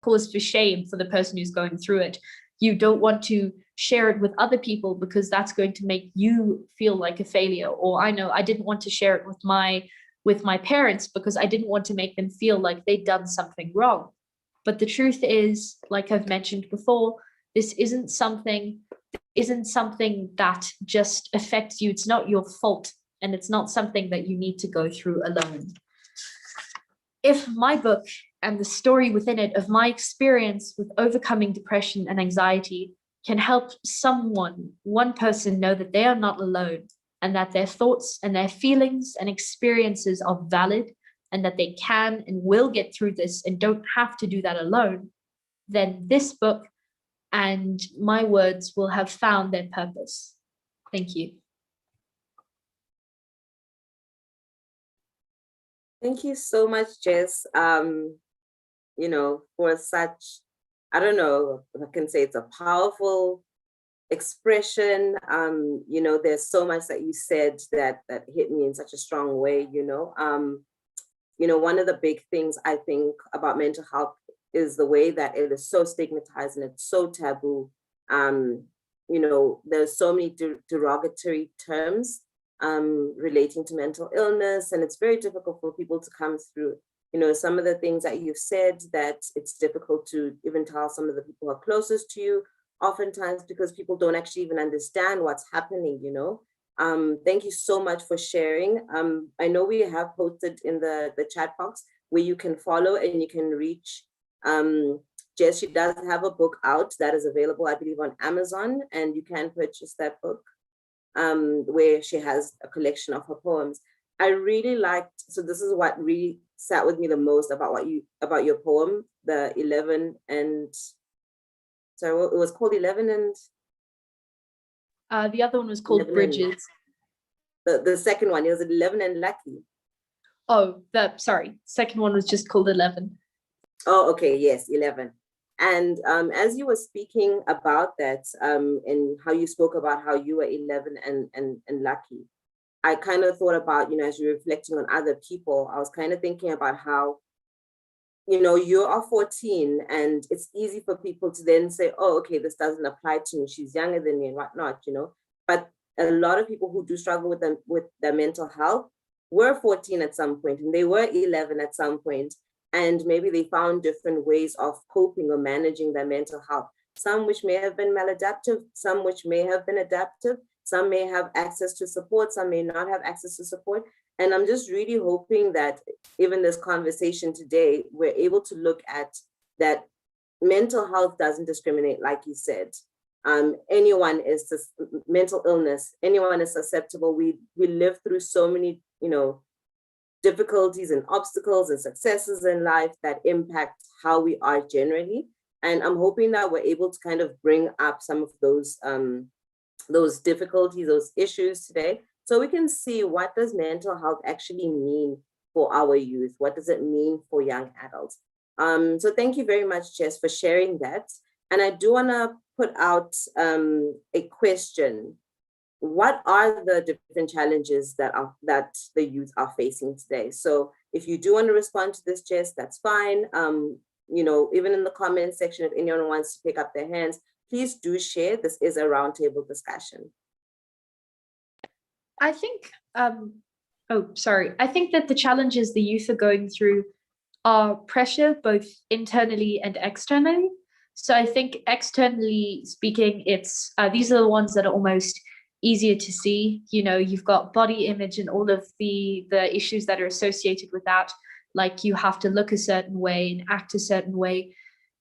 cause for shame for the person who's going through it. You don't want to share it with other people because that's going to make you feel like a failure. Or I know I didn't want to share it with my parents because I didn't want to make them feel like they'd done something wrong. But the truth is, like I've mentioned before, this isn't something that just affects you. It's not your fault, and it's not something that you need to go through alone. If my book and the story within it of my experience with overcoming depression and anxiety can help one person know that they are not alone, and that their thoughts and their feelings and experiences are valid, and that they can and will get through this and don't have to do that alone, then this book and my words will have found their purpose. Thank you. Thank you so much, Jess, for such, I don't know if I can say it's a powerful expression. There's so much that you said that hit me in such a strong way. One of the big things I think about mental health is the way that it is so stigmatized and it's so taboo. There's so many derogatory terms relating to mental illness, and it's very difficult for people to come through. Some of the things that you've said, that it's difficult to even tell some of the people who are closest to you, oftentimes because people don't actually even understand what's happening. Thank you so much for sharing. I know we have posted in the chat box where you can follow and you can reach Jess. She does have a book out that is available, I believe, on Amazon, and you can purchase that book where she has a collection of her poems. I really liked, so this is what really sat with me the most about your poem, the 11 and, sorry, it was called 11 and? The other one was called Bridges. The second one, it was 11 and Lucky. Oh, sorry, second one was just called 11. Oh, okay, yes, 11. And as you were speaking about that, and how you spoke about how you were 11 and lucky, I kind of thought about, as you're reflecting on other people, I was kind of thinking about how, you are 14, and it's easy for people to then say, oh, okay, this doesn't apply to me, she's younger than me and whatnot, But a lot of people who do struggle with their mental health were 14 at some point, and they were 11 at some point. And maybe they found different ways of coping or managing their mental health. Some which may have been maladaptive, some which may have been adaptive, some may have access to support, some may not have access to support. And I'm just really hoping that even this conversation today, we're able to look at that mental health doesn't discriminate, like you said. Anyone is mental illness, anyone is susceptible. We live through so many, difficulties and obstacles and successes in life that impact how we are generally. And I'm hoping that we're able to kind of bring up some of those difficulties, those issues today, so we can see, what does mental health actually mean for our youth? What does it mean for young adults? So thank you very much, Jess, for sharing that. And I do want to put out a question. What are the different challenges that the youth are facing today? So if you do want to respond to this, Jess, that's fine. Even in the comment section, if anyone wants to pick up their hands, please do share. This is a roundtable discussion. I think, I think that the challenges the youth are going through are pressure, both internally and externally. So I think externally speaking, it's these are the ones that are almost easier to see. You've got body image and all of the issues that are associated with that, like you have to look a certain way and act a certain way,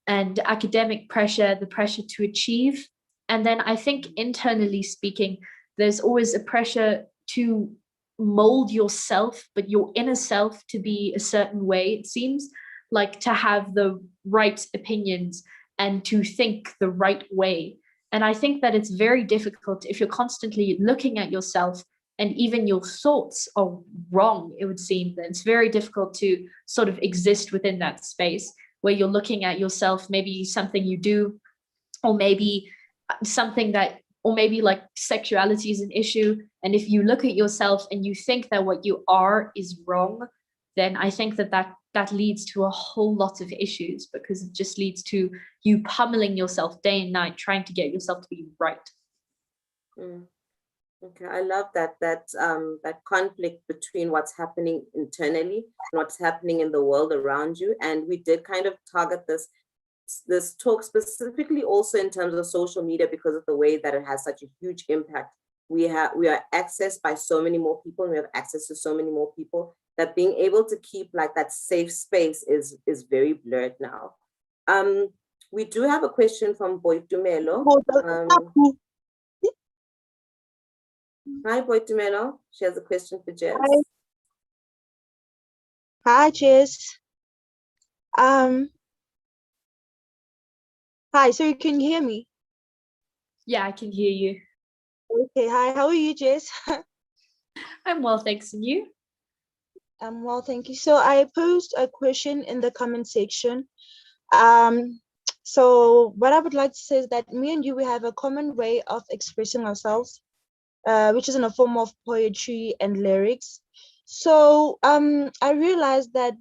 and academic pressure, the pressure to achieve. And then I think internally speaking, there's always a pressure to mold yourself, but your inner self to be a certain way, it seems, like to have the right opinions and to think the right way. And I think that it's very difficult if you're constantly looking at yourself and even your thoughts are wrong, it would seem that it's very difficult to sort of exist within that space where you're looking at yourself, maybe something you do, or maybe something that, or maybe like sexuality is an issue. And if you look at yourself and you think that what you are is wrong, then I think that leads to a whole lot of issues, because it just leads to you pummeling yourself day and night, trying to get yourself to be right. Okay, I love that conflict between what's happening internally and what's happening in the world around you. And we did kind of target this talk specifically also in terms of social media, because of the way that it has such a huge impact. We are accessed by so many more people, and we have access to so many more people, that being able to keep like that safe space is very blurred now. We do have a question from Boitumelo. Hi, Boitumelo. She has a question for Jess. Hi, Jess. Hi, so you can hear me? Yeah, I can hear you. Okay, hi, how are you, Jess? I'm well, thanks. And you? I'm well, thank you. So I posed a question in the comment section. So what I would like to say is that me and you, we have a common way of expressing ourselves, which is in a form of poetry and lyrics. So I realized that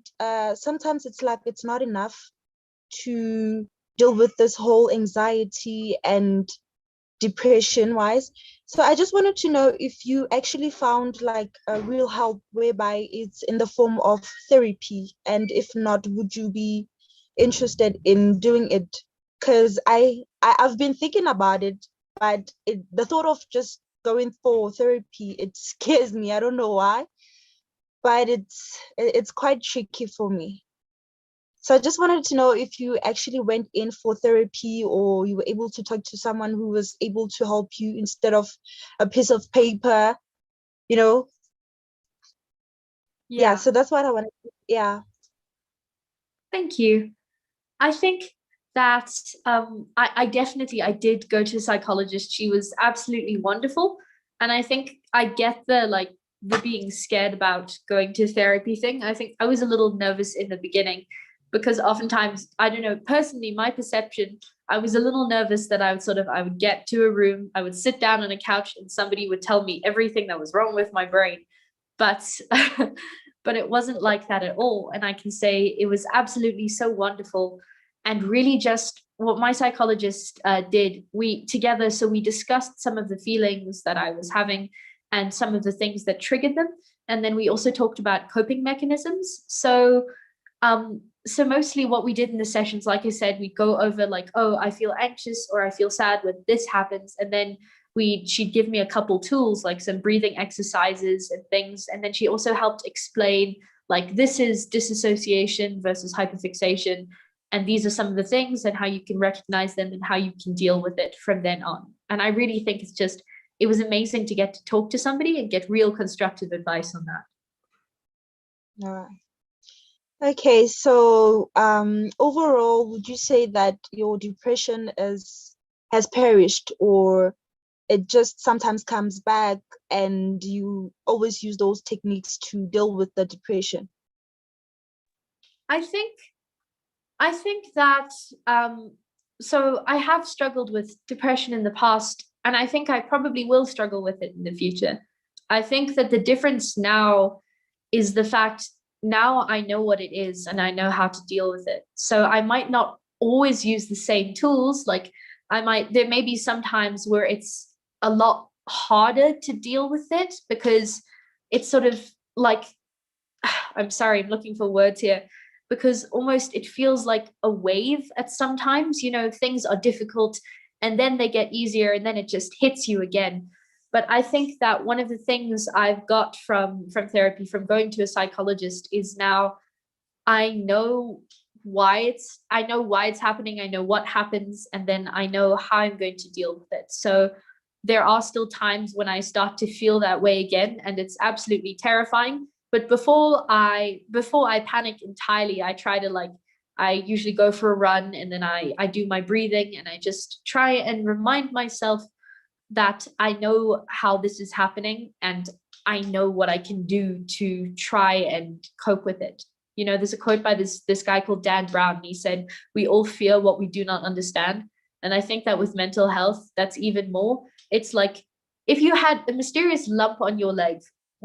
sometimes it's like it's not enough to deal with this whole anxiety and depression wise. So I just wanted to know if you actually found like a real help whereby it's in the form of therapy, and if not, would you be interested in doing it? Because I've been thinking about it, but the thought of just going for therapy, it scares me. I don't know why, but it's quite tricky for me. So I just wanted to know if you actually went in for therapy, or you were able to talk to someone who was able to help you instead of a piece of paper, you know? Yeah, so that's what I wanted to, yeah. Thank you. I think that I definitely did go to a psychologist. She was absolutely wonderful. And I think I get the being scared about going to therapy thing. I think I was a little nervous in the beginning, because oftentimes, I don't know, personally, my perception, I was a little nervous that I would get to a room, I would sit down on a couch, and somebody would tell me everything that was wrong with my brain. But but it wasn't like that at all. And I can say it was absolutely so wonderful. And really just what my psychologist did, we together, so we discussed some of the feelings that I was having and some of the things that triggered them. And then we also talked about coping mechanisms. So mostly what we did in the sessions, like I said, we'd go over like, oh, I feel anxious or I feel sad when this happens. And then she'd give me a couple tools, like some breathing exercises and things. And then she also helped explain, like, this is disassociation versus hyperfixation. And these are some of the things and how you can recognize them and how you can deal with it from then on. And I really think it was amazing to get to talk to somebody and get real constructive advice on that. All right. Okay, so overall, would you say that your depression has perished, or it just sometimes comes back and you always use those techniques to deal with the depression? I think that so I have struggled with depression in the past, and I think I probably will struggle with it in the future. I think that the difference now is the fact now I know what it is and I know how to deal with it. So I might not always use the same tools. Like there may be some times where it's a lot harder to deal with it, because it's sort of like, I'm sorry, I'm looking for words here, because almost it feels like a wave at sometimes, things are difficult and then they get easier and then it just hits you again. But I think that one of the things I've got from therapy, from going to a psychologist, is now I know why it's happening. I know what happens, and then I know how I'm going to deal with it. So there are still times when I start to feel that way again, and it's absolutely terrifying. But before I panic entirely, I usually go for a run, and then I do my breathing, and I just try and remind myself that I know how this is happening and I know what I can do to try and cope with it. There's a quote by this guy called Dan Brown, and he said, "We all fear what we do not understand." And I think that with mental health, that's even more. It's like if you had a mysterious lump on your leg,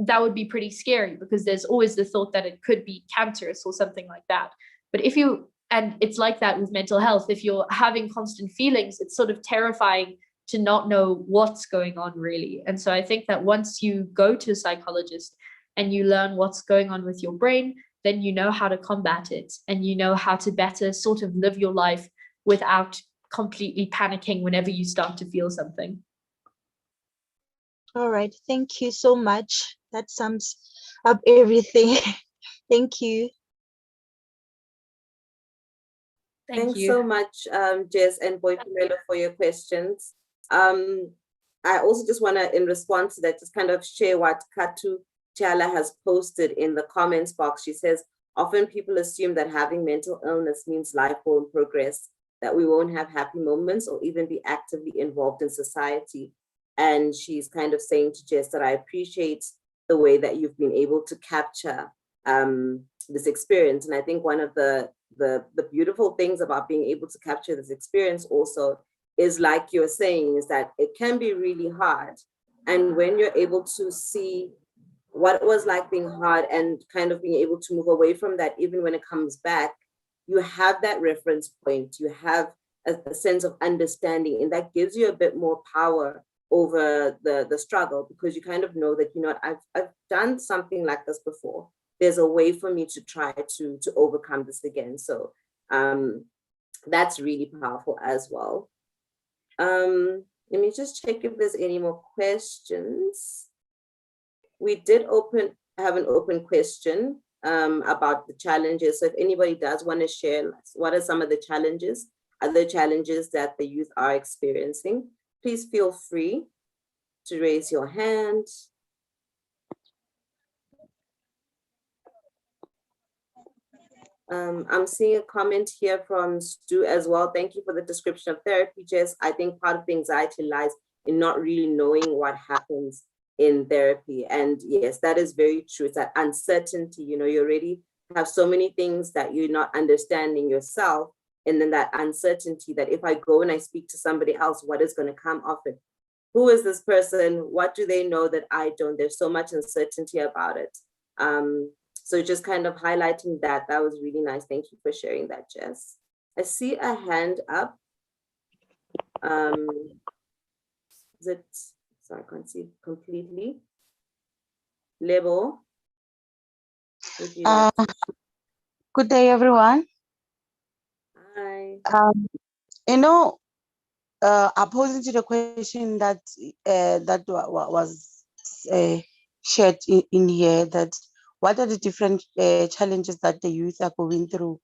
that would be pretty scary, because there's always the thought that it could be cancerous or something like that. But if you, and it's like that with mental health, if you're having constant feelings, it's sort of terrifying to not know what's going on really. And so I think that once you go to a psychologist and you learn what's going on with your brain, then you know how to combat it, and you know how to better sort of live your life without completely panicking whenever you start to feel something. All right, thank you so much. That sums up everything. Thank you. Thanks so much, Jess and Boitumelo, for your questions. I also just want to, in response to that, just kind of share what Katu Chala has posted in the comments box. She says, often people assume that having mental illness means life won't progress, that we won't have happy moments or even be actively involved in society. And she's kind of saying to Jess that I appreciate the way that you've been able to capture this experience. And I think one of the beautiful things about being able to capture this experience also is, like you're saying, is that it can be really hard. And when you're able to see what it was like being hard and kind of being able to move away from that, even when it comes back, you have that reference point, you have a sense of understanding, and that gives you a bit more power over the struggle, because you kind of know that, you know, I've done something like this before. There's a way for me to try to overcome this again. So that's really powerful as well. Let me just check if there's any more questions. We did have an open question about the challenges. So if anybody does want to share, what are some of the challenges, other challenges that the youth are experiencing, please feel free to raise your hand. I'm seeing a comment here from Stu as well. Thank you for the description of therapy, Jess. I think part of the anxiety lies in not really knowing what happens in therapy. And yes, that is very true. It's that uncertainty, you know, you already have so many things that you're not understanding yourself. And then that uncertainty that if I go and I speak to somebody else, what is going to come of it? Who is this person? What do they know that I don't? There's so much uncertainty about it. So just kind of highlighting that was really nice. Thank you for sharing that, Jess. I see a hand up. Is it, sorry, I can't see it completely. Lebo. Good day, everyone. Hi. You know, opposing to the question that was shared in here, that what are the different challenges that the youth are going through?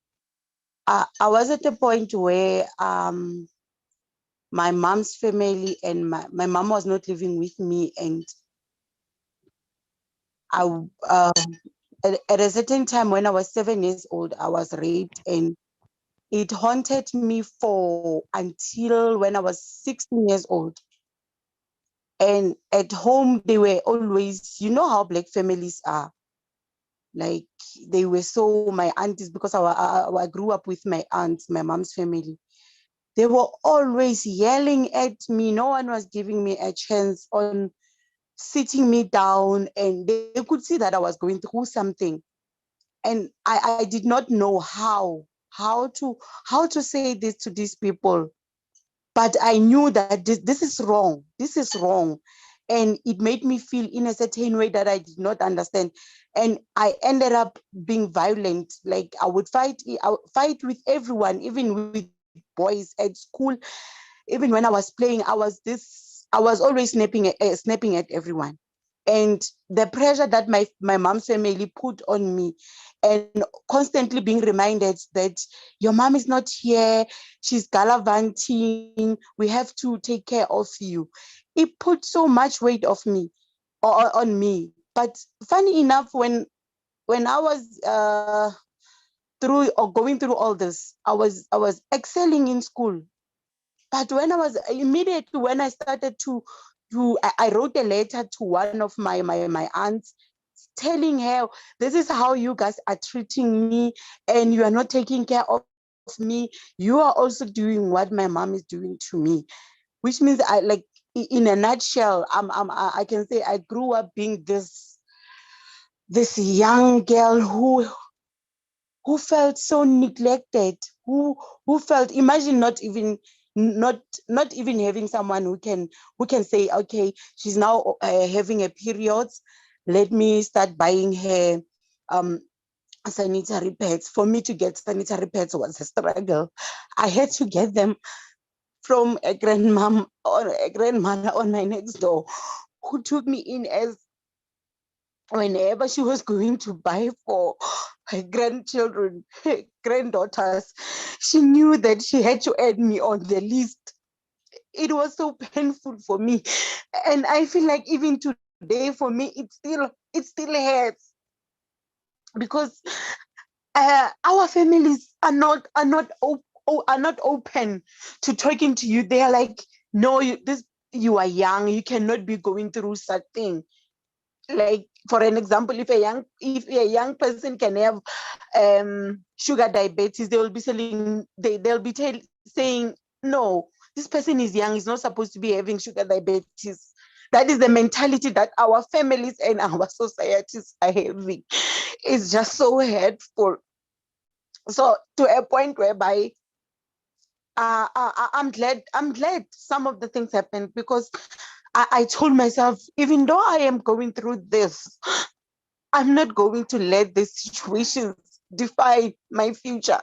I was at a point where my mom's family and my mom was not living with me, and at a certain time when I was 7 years old, I was raped, and it haunted me until when I was 16 years old. And at home, they were always, you know how Black families are. Like, they were so, my aunties, because I grew up with my aunts, my mom's family. They were always yelling at me. No one was giving me a chance on sitting me down, and they could see that I was going through something. And I did not know how to say this to these people. But I knew that this is wrong. This is wrong. And it made me feel in a certain way that I did not understand. And I ended up being violent. Like, I would fight with everyone, even with boys at school. Even when I was playing, I was always snapping at everyone. And the pressure that my mom's family put on me, and constantly being reminded that your mom is not here, she's gallivanting, we have to take care of you. It put so much weight on me. But funny enough, when I was going through all this, I was excelling in school. But when I started I wrote a letter to one of my aunts, telling her, this is how you guys are treating me, and you are not taking care of me. You are also doing what my mom is doing to me, which means in a nutshell, I can say I grew up being this this young girl who felt so neglected, who felt, imagine not even having someone who can say, okay, she's now having a period, let me start buying her sanitary pads. For me to get sanitary pads was a struggle. I had to get them from a grandmom or a grandmother on my next door, who took me in as whenever she was going to buy for her grandchildren, her granddaughters, she knew that she had to add me on the list. It was so painful for me. And I feel like even today for me, it still hurts, because our families are not open to talking to you. They are like, no, you are young, you cannot be going through such thing. Like, for an example, if a young person can have sugar diabetes, they will be saying, no, this person is young, he's not supposed to be having sugar diabetes. That is the mentality that our families and our societies are having. It's just so hurtful. So to a point whereby I'm glad some of the things happened, because I told myself, even though I am going through this, I'm not going to let these situations define my future.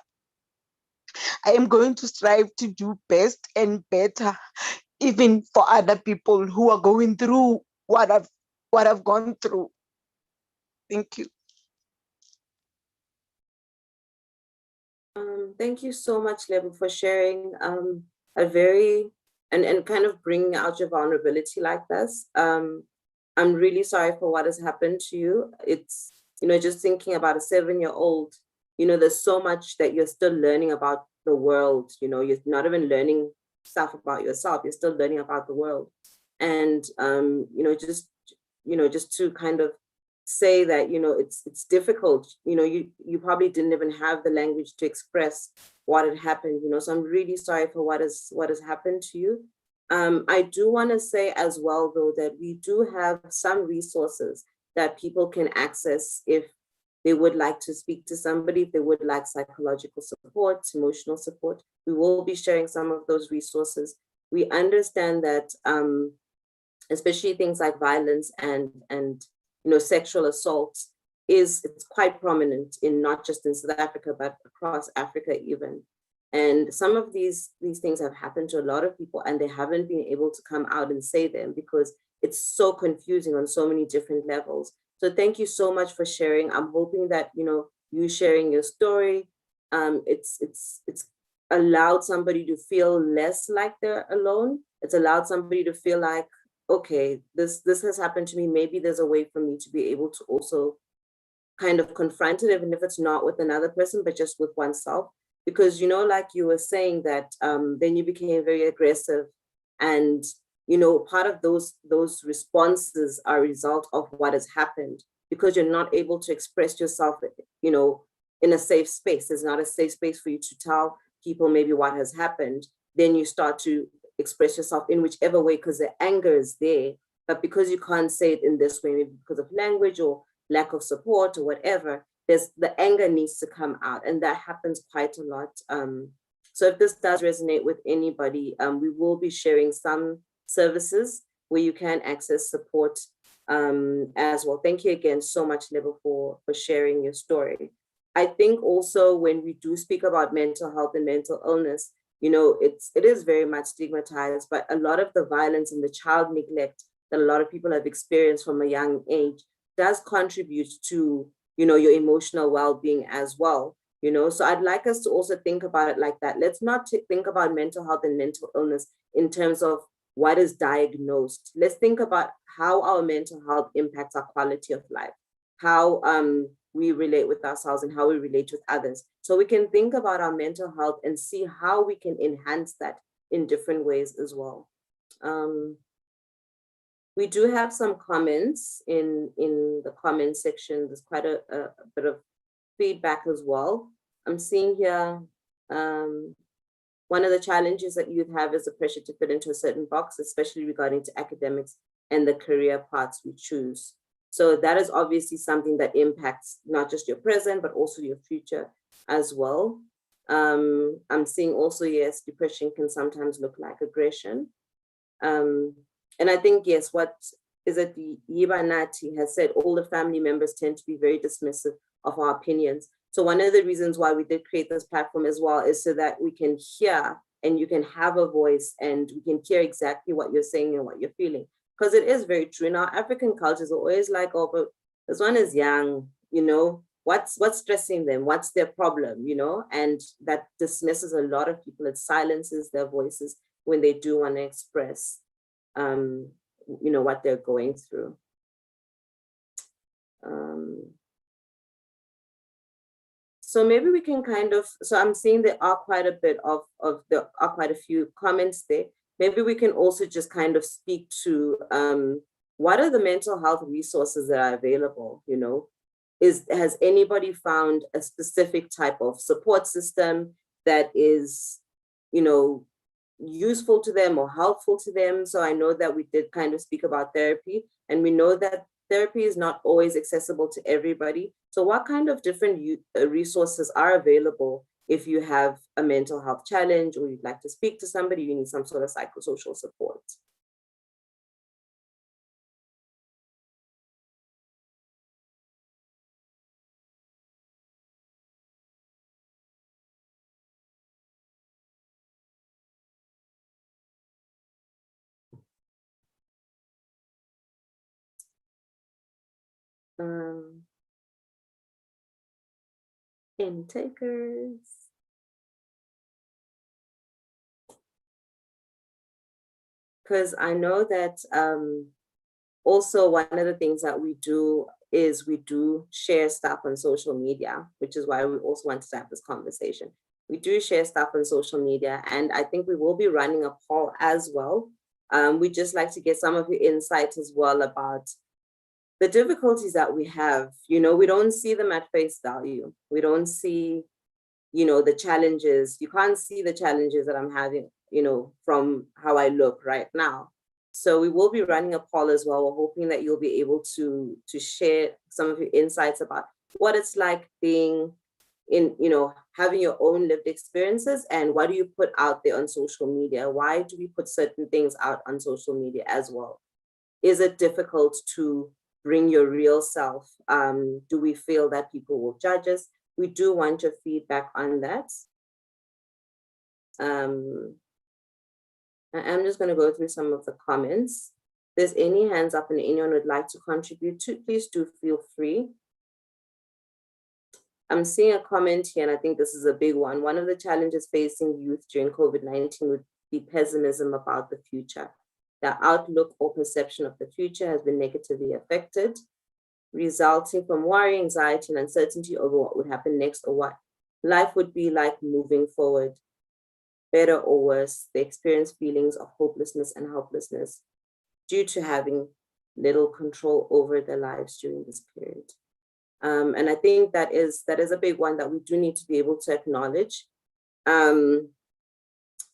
I am going to strive to do best and better, even for other people who are going through what I've gone through. Thank you. Thank you so much, Lebo, for sharing a very and kind of bringing out your vulnerability like this. I'm really sorry for what has happened to you. It's, just thinking about a 7-year-old, there's so much that you're still learning about the world. You're not even learning stuff about yourself. You're still learning about the world. And, just to kind of say that, it's difficult. You probably didn't even have the language to express what had happened, so I'm really sorry for what has happened to you. I do want to say as well, though, that we do have some resources that people can access if they would like to speak to somebody, if they would like psychological support, emotional support. We will be sharing some of those resources. We understand that especially things like violence and sexual assault it's quite prominent in not just in South Africa, but across Africa even. And some of these things have happened to a lot of people, and they haven't been able to come out and say them because it's so confusing on so many different levels. So thank you so much for sharing. I'm hoping that you sharing your story, it's allowed somebody to feel less like they're alone. It's allowed somebody to feel like, okay, this has happened to me. Maybe there's a way for me to be able to also kind of confront it, even if it's not with another person, but just with oneself. Because, like you were saying that then you became very aggressive, and, part of those responses are a result of what has happened, because you're not able to express yourself, in a safe space. There's not a safe space for you to tell people maybe what has happened. Then you start to express yourself in whichever way, because the anger is there, but because you can't say it in this way, maybe because of language or lack of support or whatever, the anger needs to come out, and that happens quite a lot. So if this does resonate with anybody, we will be sharing some services where you can access support as well. Thank you again so much, Lebo, for sharing your story. I think also when we do speak about mental health and mental illness, it is very much stigmatized, but a lot of the violence and the child neglect that a lot of people have experienced from a young age does contribute to, your emotional well-being as well. So I'd like us to also think about it like that. Let's not think about mental health and mental illness in terms of what is diagnosed. Let's think about how our mental health impacts our quality of life, how we relate with ourselves and how we relate with others. So we can think about our mental health and see how we can enhance that in different ways as well. We do have some comments in the comment section. There's quite a bit of feedback as well. I'm seeing here, one of the challenges that youth have is the pressure to fit into a certain box, especially regarding to academics and the career paths we choose. So that is obviously something that impacts not just your present, but also your future as well. I'm seeing also, yes, depression can sometimes look like aggression. And I think, yes, what is it, Yiba Nati has said, all the family members tend to be very dismissive of our opinions. So one of the reasons why we did create this platform as well is so that we can hear and you can have a voice and we can hear exactly what you're saying and what you're feeling. Because it is very true. In our African cultures, we're always like, oh, but this one is young, you know, what's stressing them? What's their problem, you know? And that dismisses a lot of people. It silences their voices when they do want to express, you know, what they're going through. So maybe we can kind of, so I'm seeing there are quite a bit there are quite a few comments there. Maybe we can also just kind of speak to what are the mental health resources that are available, you know? Has anybody found a specific type of support system that is, you know, useful to them or helpful to them? So I know that we did kind of speak about therapy, and we know that therapy is not always accessible to everybody. So what kind of different resources are available if you have a mental health challenge or you'd like to speak to somebody, you need some sort of psychosocial support? Any takers? Because I know that also one of the things that we do is we do share stuff on social media, which is why we also want to have this conversation. We do share stuff on social media, and I think we will be running a poll as well. We'd just like to get some of your insight as well about the difficulties that we have. You know, we don't see them at face value. We don't see, you know, the challenges. You can't see the challenges that I'm having, you know, from how I look right now. So we will be running a poll as well. We're hoping that you'll be able to share some of your insights about what it's like being in, you know, having your own lived experiences, and what do you put out there on social media? Why do we put certain things out on social media as well? Is it difficult to bring your real self? Do we feel that people will judge us? We do want your feedback on that. I'm just going to go through some of the comments. If there's any hands up and anyone would like to contribute to, please do feel free. I'm seeing a comment here, and I think this is a big one. One of the challenges facing youth during COVID-19 would be pessimism about the future. Their outlook or perception of the future has been negatively affected, resulting from worry, anxiety, and uncertainty over what would happen next or what life would be like moving forward. Better or worse, they experience feelings of hopelessness and helplessness due to having little control over their lives during this period. And I think that is a big one that we do need to be able to acknowledge,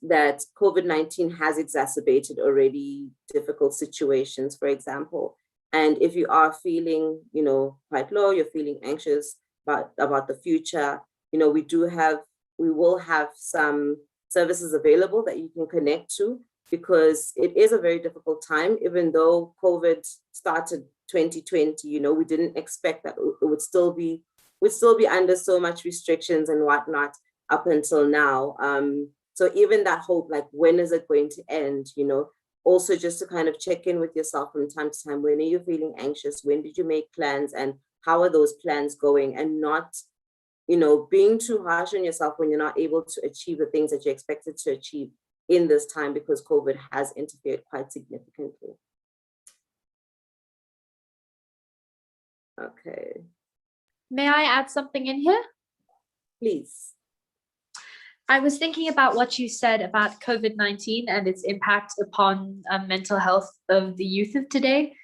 that COVID-19 has exacerbated already difficult situations, for example. And if you are feeling, you know, quite low, you're feeling anxious about the future, you know, we will have some services available that you can connect to, because it is a very difficult time. Even though COVID started 2020, you know, we didn't expect that it would still be under so much restrictions and whatnot up until now. So even that hope, like, when is it going to end, you know? Also, just to kind of check in with yourself from time to time. When are you feeling anxious? When did you make plans, and how are those plans going? And not, you know, being too harsh on yourself when you're not able to achieve the things that you expected to achieve in this time, because COVID has interfered quite significantly. Okay. May I add something in here? Please. I was thinking about what you said about COVID-19 and its impact upon mental health of the youth of today.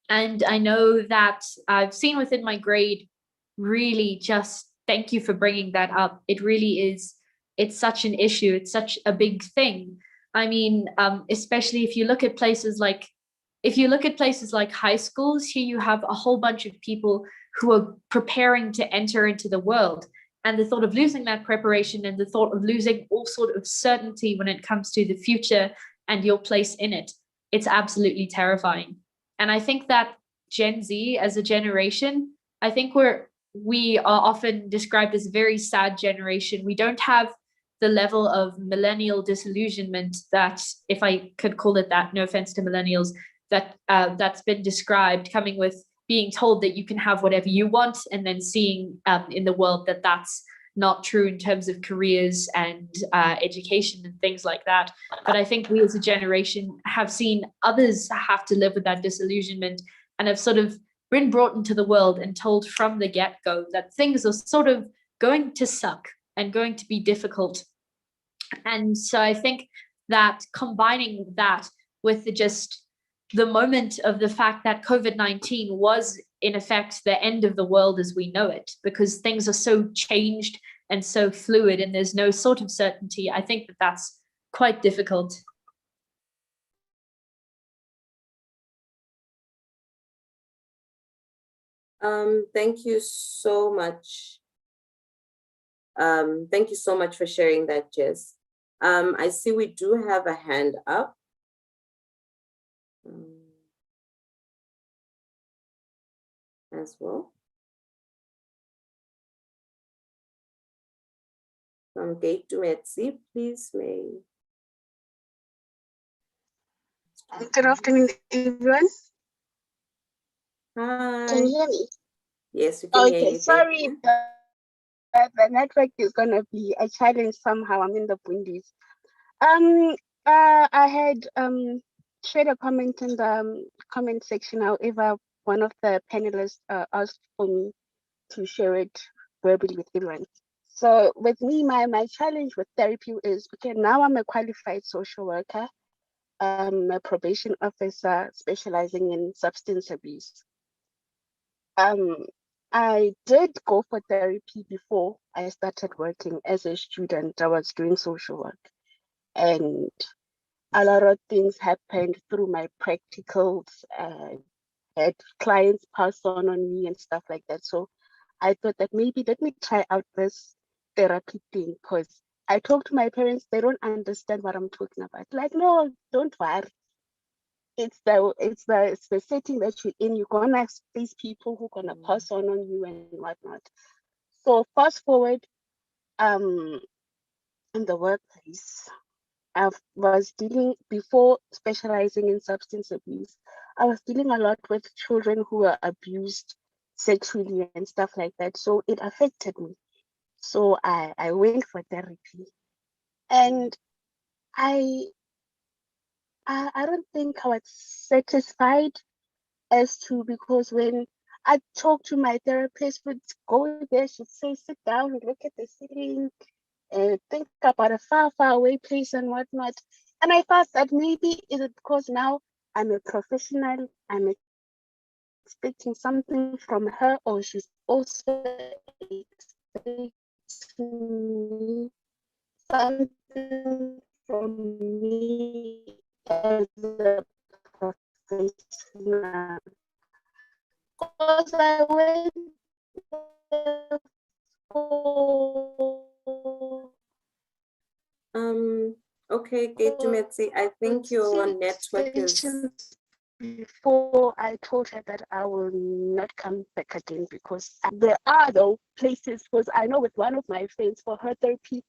And I know that I've seen within my grade, really, just thank you for bringing that up. It really is, it's such an issue. It's such a big thing. I mean, especially if you look at places like if you look at places like high schools, here you have a whole bunch of people who are preparing to enter into the world. And the thought of losing that preparation and the thought of losing all sort of certainty when it comes to the future and your place in it, it's absolutely terrifying. And I think that Gen Z as a generation, I think we are often described as a very sad generation. We don't have the level of millennial disillusionment that, if I could call it that, no offense to millennials, that's been described, coming with being told that you can have whatever you want, and then seeing in the world that that's not true in terms of careers and education and things like that. But I think we as a generation have seen others have to live with that disillusionment, and have sort of been brought into the world and told from the get-go that things are sort of going to suck and going to be difficult. And so I think that combining that with the moment of the fact that COVID-19 was in effect the end of the world as we know it, because things are so changed and so fluid and there's no sort of certainty, I think that that's quite difficult. Thank you so much. Thank you so much for sharing that, Jess. I see we do have a hand up. As well. From Boitumelo, please, may. Good afternoon, everyone. Hi. Can you hear me? Yes, we can hear you. Okay, sorry, the network is gonna be a challenge somehow. I'm in the Bundies. I had shared a comment in the comment section. However, one of the panelists asked for me to share it verbally with everyone. So with me, my challenge with therapy is, okay, now I'm a qualified social worker, a probation officer specializing in substance abuse. I did go for therapy before I started working as a student. I was doing social work, and a lot of things happened through my practicals. Had clients pass on me and stuff like that. So I thought that maybe let me try out this therapy thing, because I talk to my parents, they don't understand what I'm talking about. Like, no, don't worry. It's the setting that you're in. You're gonna face people who gonna pass on you and whatnot. So fast forward, in the workplace, I was dealing, before specializing in substance abuse, I was dealing a lot with children who were abused sexually and stuff like that. So it affected me. So I went for therapy, and I don't think I was satisfied as to, because when I talked to my therapist, would go there, she'd say, sit down and look at the ceiling and think about a far, far away place and whatnot. And I thought that maybe is it because now I'm a professional, I'm expecting something from her, or she's also expecting something from me as a professional. Because I went Okay, Boitumelo, I think your network is. Before I told her that I will not come back again, because there are though places, because I know with one of my friends for her therapy,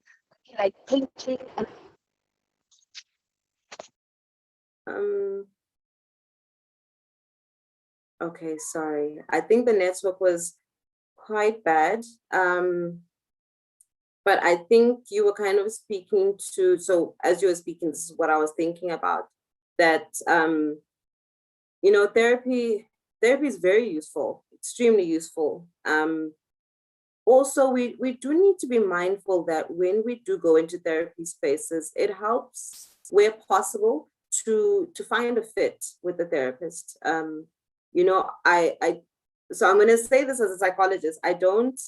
like painting and Okay, sorry. I think the network was quite bad. But I think you were kind of speaking to, so as you were speaking, this is what I was thinking about, that, you know, therapy is very useful, extremely useful. Also, we do need to be mindful that when we do go into therapy spaces, it helps where possible to find a fit with the therapist. You know, so I'm going to say this as a psychologist. I don't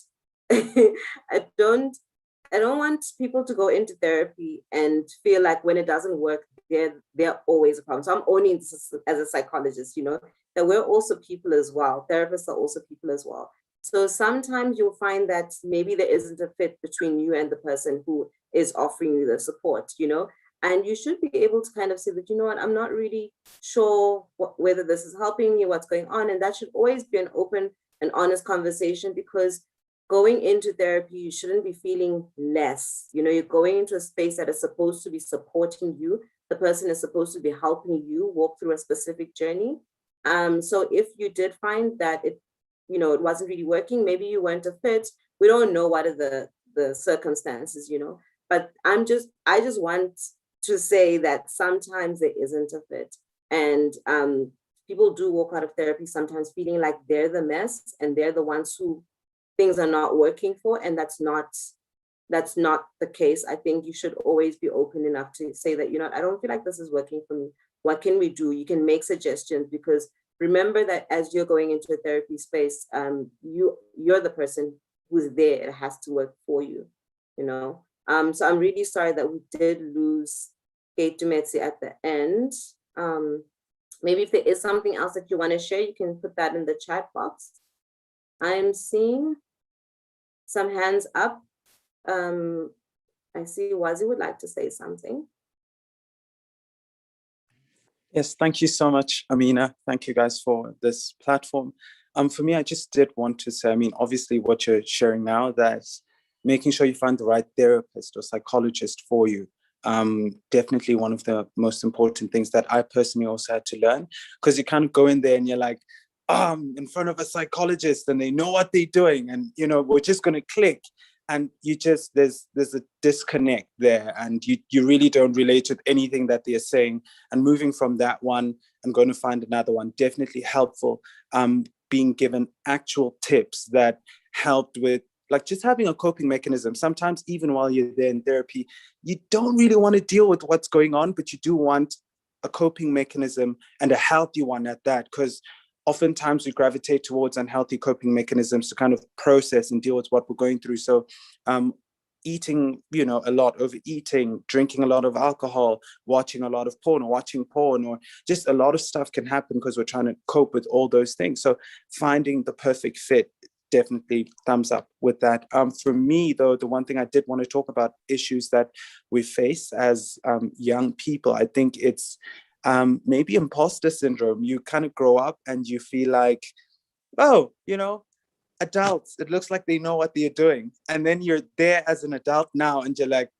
I don't want people to go into therapy and feel like when it doesn't work, they're always a problem. So I'm owning this as a psychologist, you know, that we're also people as well. Therapists are also people as well. So sometimes you'll find that maybe there isn't a fit between you and the person who is offering you the support, you know, and you should be able to kind of say that, you know what, I'm not really sure whether this is helping me, what's going on. And that should always be an open and honest conversation, because going into therapy, you shouldn't be feeling less. You know, you're going into a space that is supposed to be supporting you. The person is supposed to be helping you walk through a specific journey. So if you did find that it, you know, it wasn't really working, maybe you weren't a fit. We don't know what are the circumstances, you know, but I just want to say that sometimes there isn't a fit. And people do walk out of therapy sometimes feeling like they're the mess and they're the ones who things are not working for, and that's not the case. I think you should always be open enough to say that, you know, I don't feel like this is working for me. What can we do? You can make suggestions, because remember that as you're going into a therapy space, you're the person who's there. It has to work for you, you know. So I'm really sorry that we did lose Kate Dumetsi at the end. Maybe if there is something else that you want to share, you can put that in the chat box. I'm seeing some hands up. I see Wazi would like to say something. Yes, thank you so much, Amina. Thank you guys for this platform. For me, I just did want to say, I mean, obviously what you're sharing now, that's making sure you find the right therapist or psychologist for you. Definitely one of the most important things that I personally also had to learn, because you kind of go in there and you're like, in front of a psychologist and they know what they're doing and, you know, we're just going to click. And you just, there's a disconnect there, and you really don't relate with anything that they're saying. And moving from that one and going to find another one, definitely helpful. Being given actual tips that helped with, like, just having a coping mechanism. Sometimes even while you're there in therapy, you don't really want to deal with what's going on, but you do want a coping mechanism, and a healthy one at that, because oftentimes we gravitate towards unhealthy coping mechanisms to kind of process and deal with what we're going through. So eating, you know, a lot, overeating, drinking a lot of alcohol, watching a lot of porn, or just a lot of stuff can happen because we're trying to cope with all those things. So finding the perfect fit, definitely thumbs up with that. For me, though, the one thing I did want to talk about, issues that we face as young people, I think it's maybe imposter syndrome. You kind of grow up and you feel like, oh, you know, adults, it looks like they know what they're doing. And then you're there as an adult now and you're like,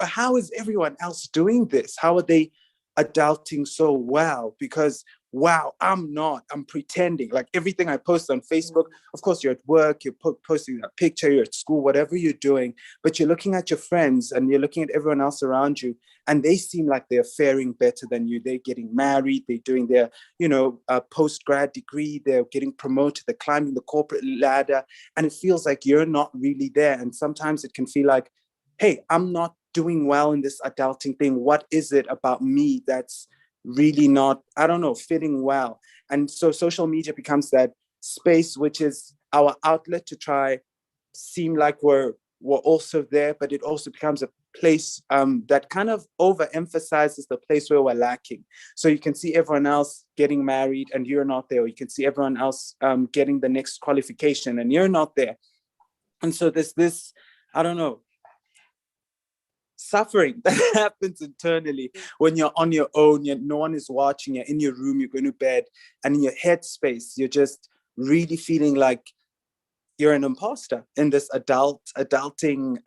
how is everyone else doing this? How are they adulting so well? Because wow, I'm not, I'm pretending. Like everything I post on Facebook, of course you're at work, you're posting a picture, you're at school, whatever you're doing, but you're looking at your friends and you're looking at everyone else around you, and they seem like they're faring better than you. They're getting married, they're doing their, you know, post-grad degree, they're getting promoted, they're climbing the corporate ladder, and it feels like you're not really there. And sometimes it can feel like, hey, I'm not doing well in this adulting thing. What is it about me that's really not, I don't know, fitting well? And so social media becomes that space, which is our outlet to try seem like we're also there, but it also becomes a place that kind of overemphasizes the place where we're lacking. So you can see everyone else getting married and you're not there, or you can see everyone else getting the next qualification and you're not there. And so there's this, I don't know, suffering that happens internally when you're on your own, no one is watching, you're in your room, you're going to bed, and in your headspace, you're just really feeling like you're an imposter in this adulting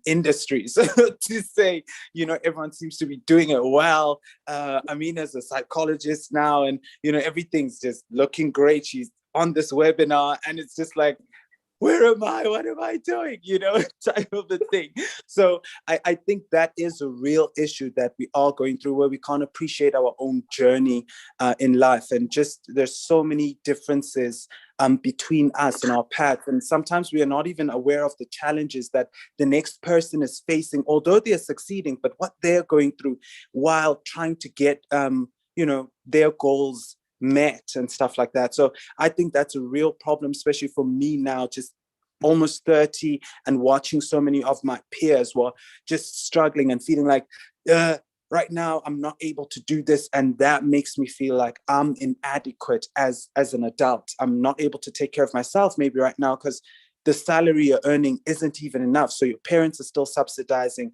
industry. So to say, you know, everyone seems to be doing it well. Amina's a psychologist now, and, you know, everything's just looking great. She's on this webinar, and it's just like, where am I? What am I doing? You know, type of a thing. So I think that is a real issue that we are going through, where we can't appreciate our own journey in life. And just there's so many differences between us and our paths. And sometimes we are not even aware of the challenges that the next person is facing, although they are succeeding, but what they're going through while trying to get, you know, their goals met and stuff like that. So I think that's a real problem, especially for me now, just almost 30 and watching so many of my peers were just struggling and feeling like, right now I'm not able to do this, and that makes me feel like I'm inadequate as an adult. I'm not able to take care of myself maybe right now because the salary you're earning isn't even enough. So your parents are still subsidizing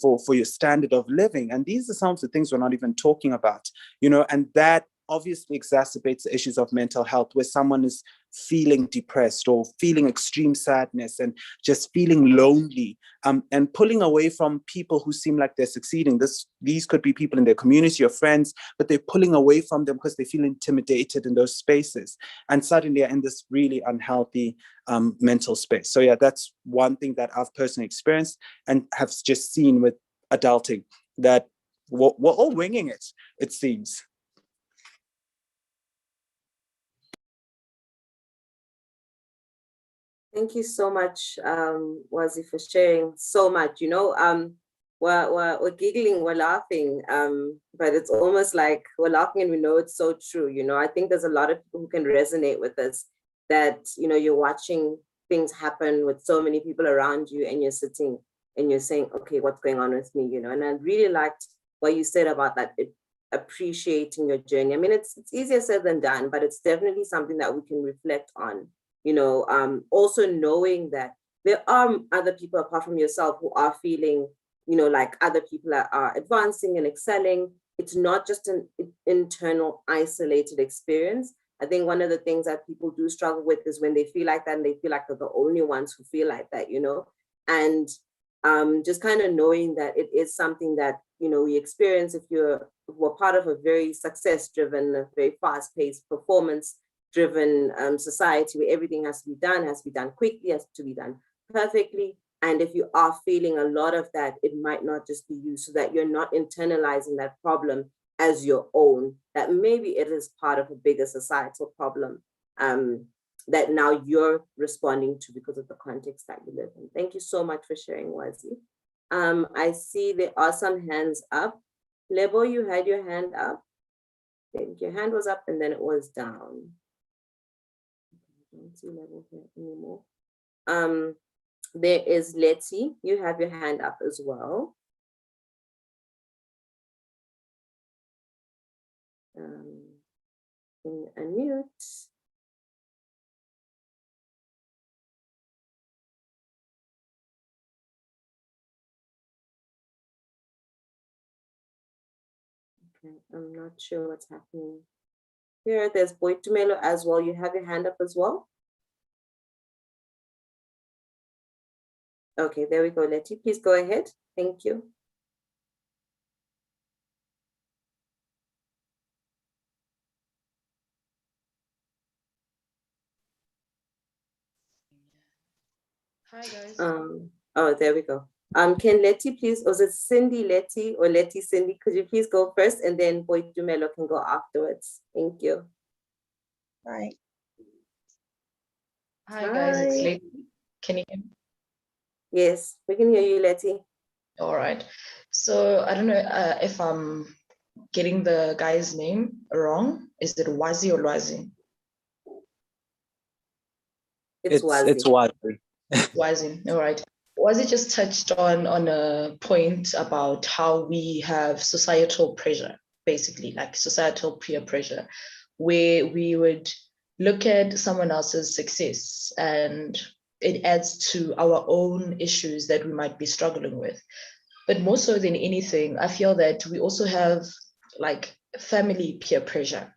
for your standard of living. And these are some of the things we're not even talking about, and that obviously exacerbates the issues of mental health, where someone is feeling depressed or feeling extreme sadness and just feeling lonely, and pulling away from people who seem like they're succeeding. These could be people in their community or friends, but they're pulling away from them because they feel intimidated in those spaces, and suddenly are in this really unhealthy mental space. So yeah, that's one thing that I've personally experienced and have just seen with adulting, that we're all winging it seems. Thank you so much, Wazi, for sharing so much. We're giggling, we're laughing, but it's almost like we're laughing and we know it's so true. I think there's a lot of people who can resonate with this, that, you're watching things happen with so many people around you, and you're sitting and you're saying, okay, what's going on with me? And I really liked what you said about that, appreciating your journey. I mean, it's easier said than done, but it's definitely something that we can reflect on. Also knowing that there are other people apart from yourself who are feeling, like other people are advancing and excelling. It's not just an internal isolated experience. I think one of the things that people do struggle with is when they feel like that and they feel like they're the only ones who feel like that, and just kind of knowing that it is something that, we experience if we're part of a very success-driven, a very fast-paced, performance-driven society where everything has to be done quickly, has to be done perfectly. And if you are feeling a lot of that, it might not just be you, so that you're not internalizing that problem as your own, that maybe it is part of a bigger societal problem that now you're responding to because of the context that you live in. Thank you so much for sharing, Wazi. I see there are some hands up. Lebo, you had your hand up. I think your hand was up and then it was down. I don't see Lebo here anymore. There is Lettie, you have your hand up as well. Unmute. Okay, I'm not sure what's happening here. There's Boitumelo as well. You have your hand up as well. Okay, there we go, Lettie. Please go ahead. Thank you. Hi guys. Oh, there we go. Can Lettie please, or is it Cindy Lettie or Lettie Cindi? Could you please go first, and then Boitumelo can go afterwards? Thank you. Right. Hi guys, it's Lettie. Can you hear me? Yes, we can hear you, Lettie. All right. So I don't know if I'm getting the guy's name wrong. Is it Wazi or Lwazi? It's Wazi. It's Wazi. Wazi. All right. Wazi just touched on a point about how we have societal pressure, basically, like societal peer pressure, where we would look at someone else's success and it adds to our own issues that we might be struggling with. But more so than anything, I feel that we also have like family peer pressure,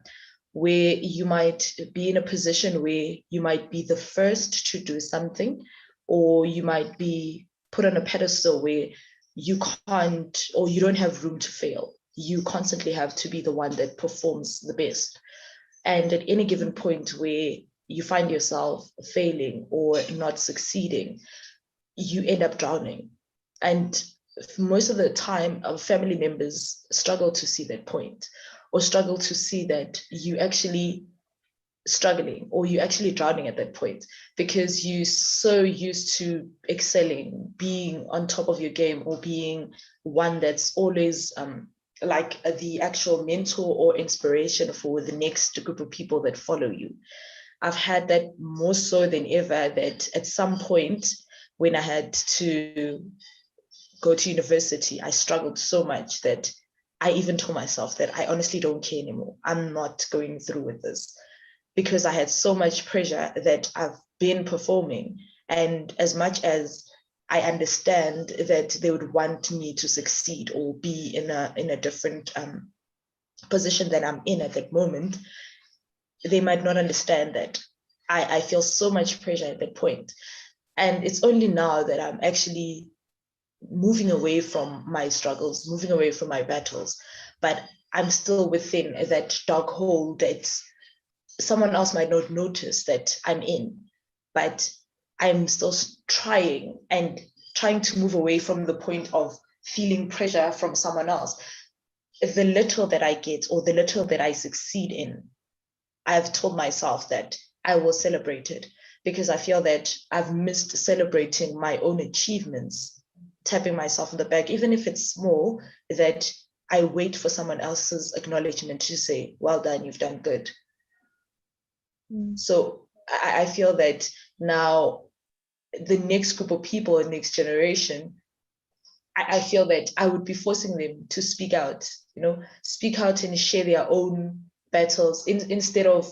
where you might be in a position where you might be the first to do something, or you might be put on a pedestal where you can't, or you don't have room to fail. You constantly have to be the one that performs the best. And at any given point where you find yourself failing or not succeeding, you end up drowning. And most of the time, our family members struggle to see that point, or struggle to see that you actually struggling or you actually drowning at that point, because you're so used to excelling, being on top of your game, or being one that's always like the actual mentor or inspiration for the next group of people that follow you. I've had that more so than ever, that at some point when I had to go to university, I struggled so much that I even told myself that I honestly don't care anymore. I'm not going through with this, because I had so much pressure that I've been performing. And as much as I understand that they would want me to succeed or be in a different position that I'm in at that moment, they might not understand that I feel so much pressure at that point. And it's only now that I'm actually moving away from my struggles, moving away from my battles, but I'm still within that dark hole that someone else might not notice that I'm in, but I'm still trying to move away from the point of feeling pressure from someone else. The little that I get or the little that I succeed in, I've told myself that I will celebrate it, because I feel that I've missed celebrating my own achievements, tapping myself on the back, even if it's small, that I wait for someone else's acknowledgement to say, well done, you've done good. So I feel that now the next group of people, the next generation, I feel that I would be forcing them to speak out, speak out and share their own battles instead of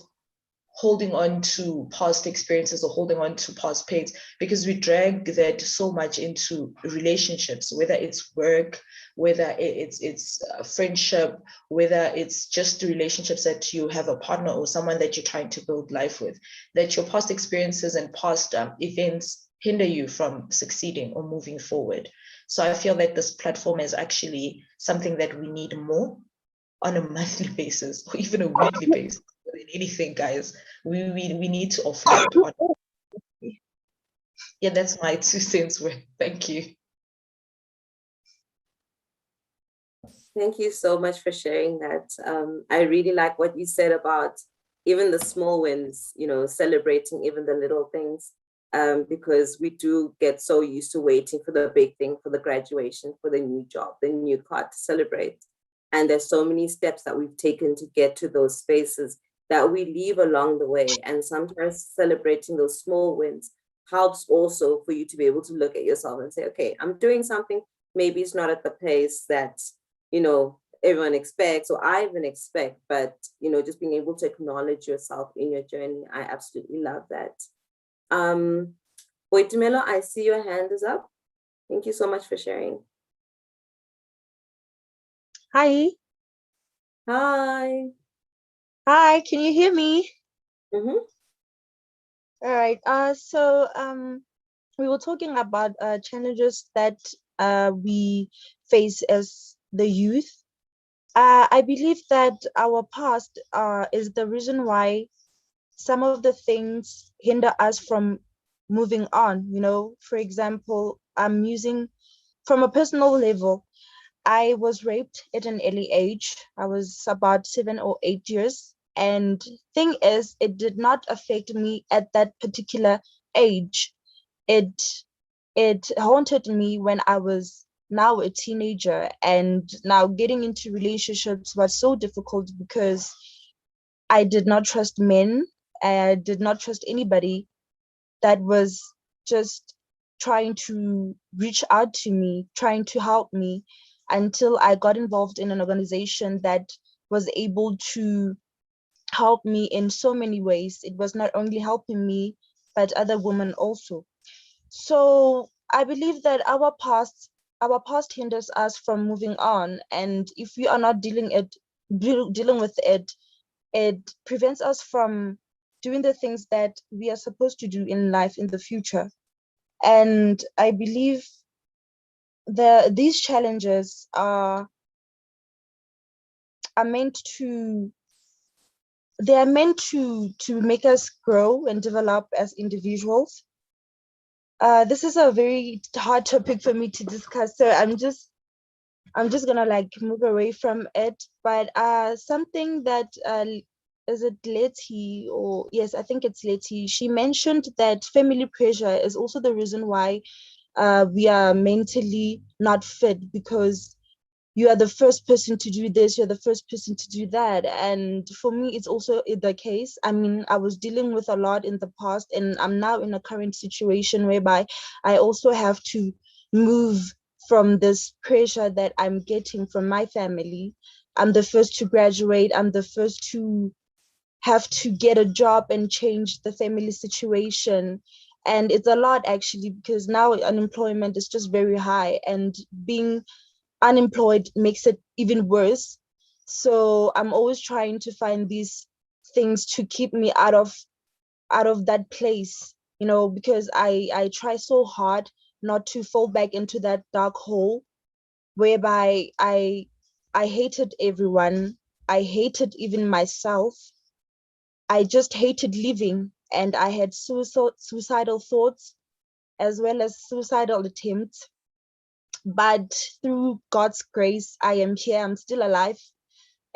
holding on to past experiences or holding on to past pains, because we drag that so much into relationships, whether it's work, whether it's friendship, whether it's just the relationships that you have a partner or someone that you're trying to build life with, that your past experiences and past events hinder you from succeeding or moving forward. So I feel that this platform is actually something that we need more on a monthly basis or even a weekly basis. Than anything, guys, we need to offload on. Yeah, that's my 2 cents worth. Thank you. Thank you so much for sharing that. I really like what you said about even the small wins, celebrating even the little things, because we do get so used to waiting for the big thing, for the graduation, for the new job, the new car to celebrate. And there's so many steps that we've taken to get to those spaces that we leave along the way. And sometimes celebrating those small wins helps also for you to be able to look at yourself and say, okay, I'm doing something. Maybe it's not at the pace that, everyone expects or I even expect, but, just being able to acknowledge yourself in your journey. I absolutely love that. Boitumelo, I see your hand is up. Thank you so much for sharing. Hi. Hi. Hi, can you hear me? Mm-hmm. All right. So we were talking about challenges that we face as the youth. I believe that our past is the reason why some of the things hinder us from moving on. For example, I'm using from a personal level. I was raped at an early age. I was about 7 or 8 years. And thing is, it did not affect me at that particular age. It haunted me when I was now a teenager, and now getting into relationships was so difficult because I did not trust men. I did not trust anybody that was just trying to reach out to me, trying to help me, until I got involved in an organization that was able to help me in so many ways. It was not only helping me, but other women also. So I believe that our past hinders us from moving on. And if we are not dealing with it, it prevents us from doing the things that we are supposed to do in life in the future. And I believe these challenges are meant to make us grow and develop as individuals. This is a very hard topic for me to discuss, so I'm just gonna move away from it. But something that is it Lettie, or yes, I think it's Lettie. She mentioned that family pressure is also the reason why we are mentally not fit, because you are the first person to do this, you're the first person to do that. And for me, it's also the case. I mean, I was dealing with a lot in the past, and I'm now in a current situation whereby I also have to move from this pressure that I'm getting from my family. I'm the first to graduate, I'm the first to have to get a job and change the family situation. And it's a lot actually, because now unemployment is just very high, and being unemployed makes it even worse. So I'm always trying to find these things to keep me out of that place, you know, because I try so hard not to fall back into that dark hole whereby I hated everyone. I hated even myself. I just hated living, and I had suicidal thoughts as well as suicidal attempts. But through God's grace, I am here. I'm still alive,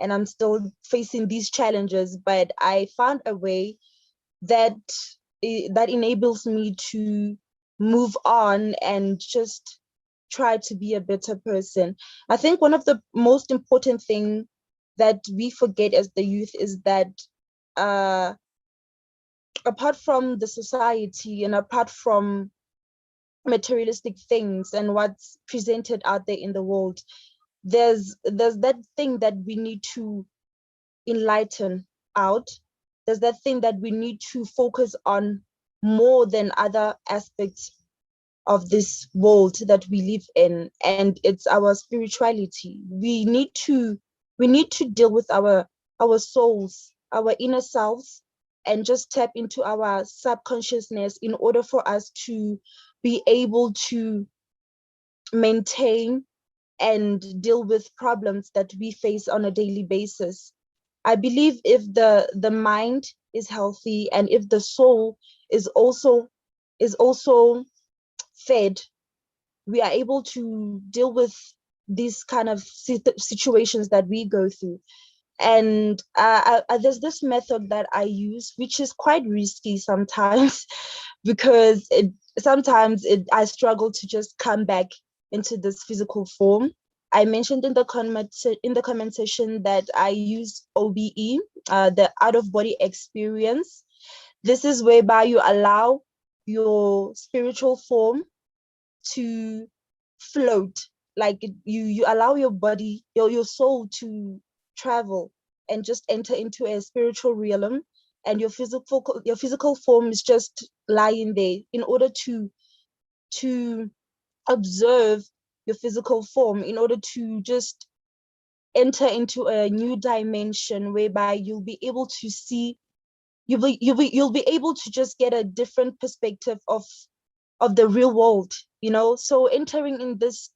and I'm still facing these challenges. But I found a way that that enables me to move on and just try to be a better person. I think one of the most important thing that we forget as the youth is that uh, apart from the society and apart from materialistic things and what's presented out there in the world, there's that thing that we need to enlighten out. There's that thing that we need to focus on more than other aspects of this world that we live in, and it's our spirituality. We need to deal with our souls, our inner selves, and just tap into our subconsciousness in order for us to be able to maintain and deal with problems that we face on a daily basis. I believe if the mind is healthy and if the soul is also fed, we are able to deal with these kind of situations that we go through. And there's this method that I use, which is quite risky sometimes, because I struggle to just come back into this physical form. I mentioned in the comment section that I use OBE, the out of body experience. This is whereby you allow your spiritual form to float, like you allow your body, your soul to travel and just enter into a spiritual realm, and your physical form is just lying there in order to observe your physical form, in order to just enter into a new dimension whereby you'll be able to see, you'll be able to just get a different perspective of the real world, you know. So entering in this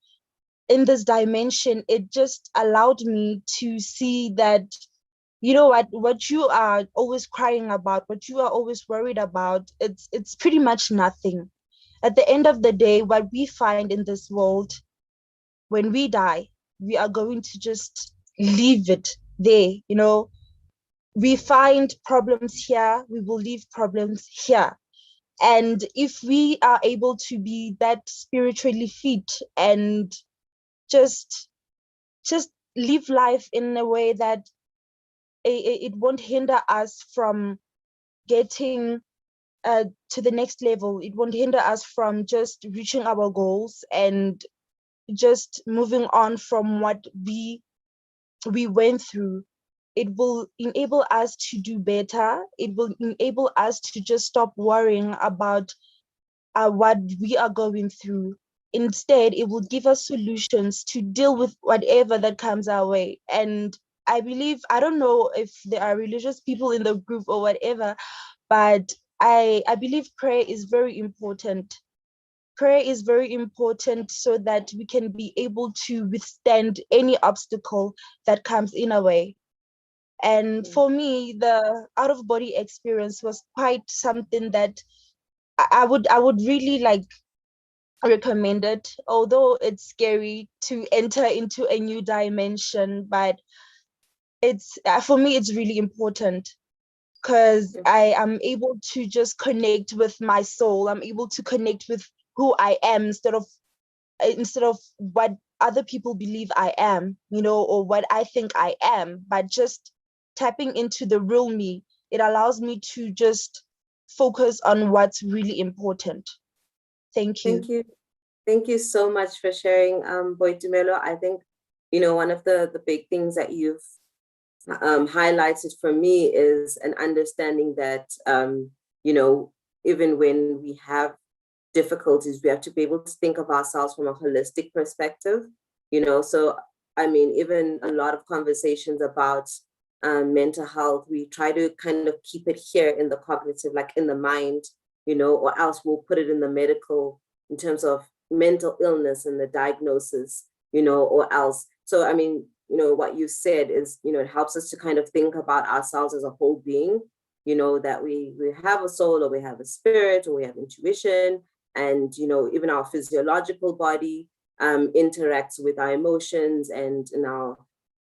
dimension, it just allowed me to see that, you know what you are always crying about, what you are always worried about, it's pretty much nothing. At the end of the day, what we find in this world, when we die, we are going to just leave it there, you know. We find problems here, we will leave problems here. And if we are able to be that spiritually fit and just live life in a way that it won't hinder us from getting to the next level, it won't hinder us from just reaching our goals and just moving on from what we went through. It will enable us to do better. It will enable us to just stop worrying about what we are going through. Instead, it will give us solutions to deal with whatever that comes our way. And I believe, I don't know if there are religious people in the group or whatever, but I believe prayer is very important. Prayer is very important so that we can be able to withstand any obstacle that comes in our way. And for me, the out of body experience was quite something that I would really like recommend it, although it's scary to enter into a new dimension, but it's for me it's really important, because I am able to just connect with my soul. I'm able to connect with who I am instead of what other people believe I am, you know, or what I think I am, but just tapping into the real me, it allows me to just focus on what's really important. Thank you. Thank you. Thank you so much for sharing, Boitumelo. I think, you know, one of the big things that you've highlighted for me is an understanding that, you know, even when we have difficulties, we have to be able to think of ourselves from a holistic perspective, you know. So, I mean, even a lot of conversations about mental health, we try to kind of keep it here in the cognitive, like in the mind, you know, or else we'll put it in the medical in terms of mental illness and the diagnosis, you know, or else. So, I mean, you know, what you said is, you know, it helps us to kind of think about ourselves as a whole being, you know, that we have a soul, or we have a spirit, or we have intuition, and, you know, even our physiological body interacts with our emotions and our,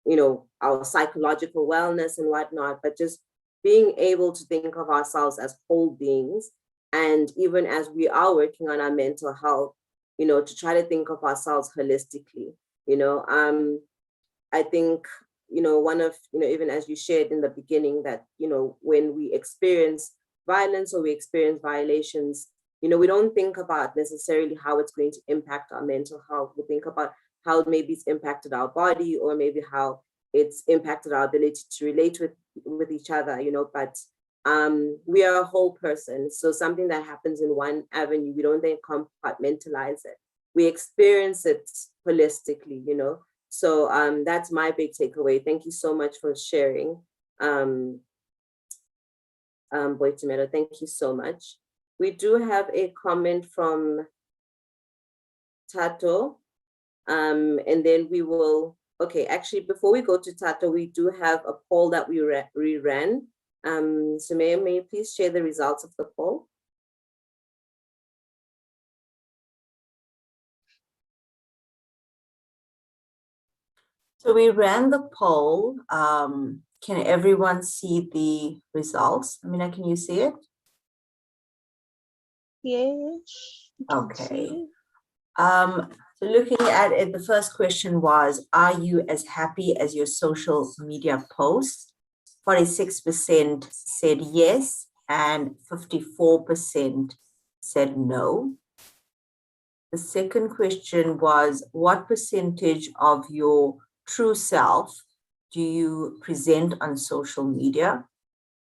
you know, our psychological wellness and whatnot. But just being able to think of ourselves as whole beings, and even as we are working on our mental health, you know, to try to think of ourselves holistically, you know. I think, you know, one of, you know, even as you shared in the beginning, that, you know, when we experience violence or we experience violations, you know, we don't think about necessarily how it's going to impact our mental health. We think about how maybe it's impacted our body, or maybe how it's impacted our ability to relate with each other, you know. But we are a whole person. So something that happens in one avenue, we don't then compartmentalize it. We experience it holistically, you know. So that's my big takeaway. Thank you so much for sharing, Boitumelo. Thank you so much. We do have a comment from Tato, and then we will, okay, actually, before we go to Tato, we do have a poll that we ran. So may you please share the results of the poll? So we ran the poll. Can everyone see the results? Amina, can you see it? Yes. Okay. So looking at it, the first question was, are you as happy as your social media posts? 46% said yes, and 54% said no. The second question was, what percentage of your true self do you present on social media?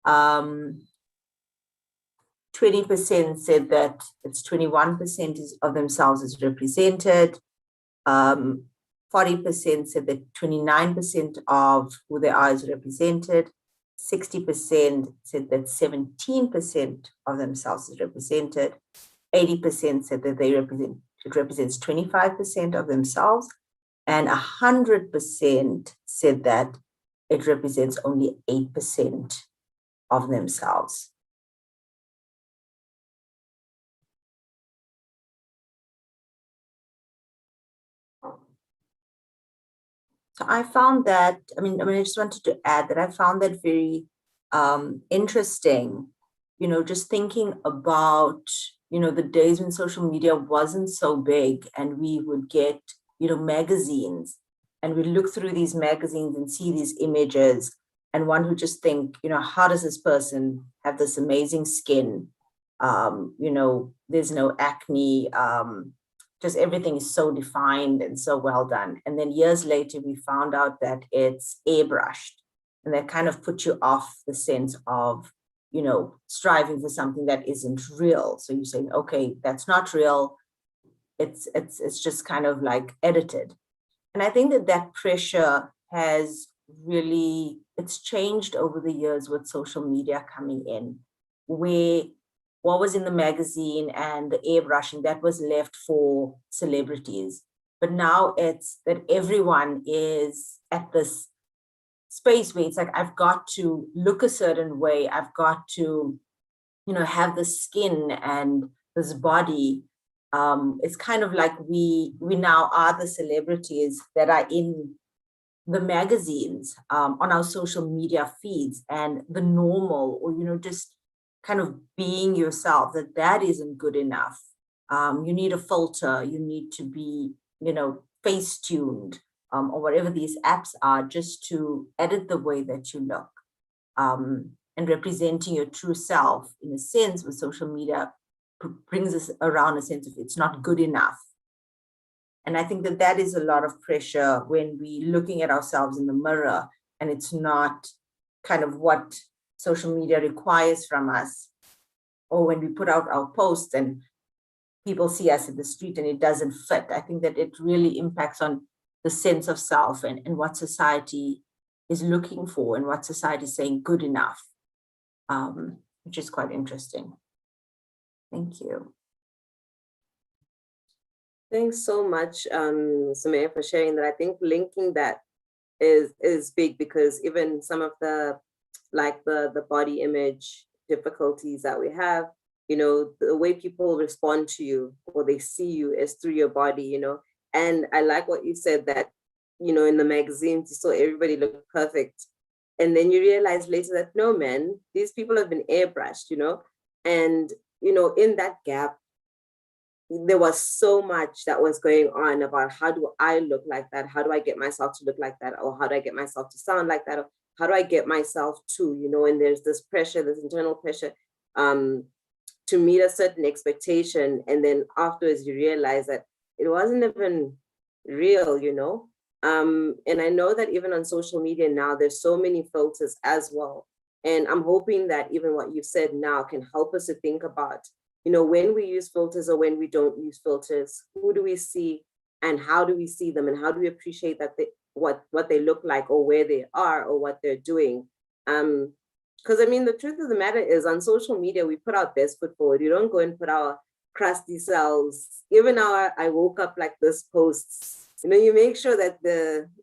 20% said that it's 21% of themselves is represented. 40% said that 29% of who they are is represented. 60% said that 17% of themselves is represented. 80% said that it represents 25% of themselves. And 100% said that it represents only 8% of themselves. So I found that, I just wanted to add that I found that very interesting, you know, just thinking about, you know, the days when social media wasn't so big, and we would get, you know, magazines, and we look through these magazines and see these images, and one would just think, you know, how does this person have this amazing skin? You know, there's no acne, just everything is so defined and so well done. And then years later, we found out that it's airbrushed, and that kind of put you off the sense of, you know, striving for something that isn't real. So you're saying, okay, that's not real. It's just kind of like edited. And I think that pressure has really, it's changed over the years with social media coming in, where what was in the magazine and the airbrushing, that was left for celebrities. But now it's that everyone is at this space where it's like, I've got to look a certain way. I've got to, you know, have the skin and this body. It's kind of like we now are the celebrities that are in the magazines, on our social media feeds, and the normal, or, you know, just kind of being yourself, that isn't good enough. You need a filter, you need to be, you know, face tuned, or whatever these apps are, just to edit the way that you look. And representing your true self, in a sense, with social media brings us around a sense of it's not good enough. And I think that that is a lot of pressure when we're looking at ourselves in the mirror and it's not kind of what social media requires from us. Or when we put out our posts and people see us in the street and it doesn't fit. I think that it really impacts on the sense of self and what society is looking for and what society is saying good enough, which is quite interesting. Thank you. Thanks so much, Sumaya, for sharing that. I think linking that is big, because even some of the, like the body image difficulties that we have, you know, the way people respond to you or they see you is through your body, you know. And I like what you said, that, you know, in the magazines, you saw everybody look perfect. And then you realize later that, no, man, these people have been airbrushed, you know. And, you know, in that gap, there was so much that was going on about how do I look like that? How do I get myself to look like that? Or how do I get myself to sound like that? Or how do I get myself to, you know, and there's this pressure, this internal pressure to meet a certain expectation. And then afterwards you realize that it wasn't even real, you know? And I know that even on social media now, there's so many filters as well. And I'm hoping that even what you've said now can help us to think about, you know, when we use filters or when we don't use filters, who do we see and how do we see them, and how do we appreciate that what they look like or where they are or what they're doing. Because I mean, the truth of the matter is, on social media, we put our best foot forward. You don't go and put our crusty selves, even our I woke up like this posts, you know, you make sure that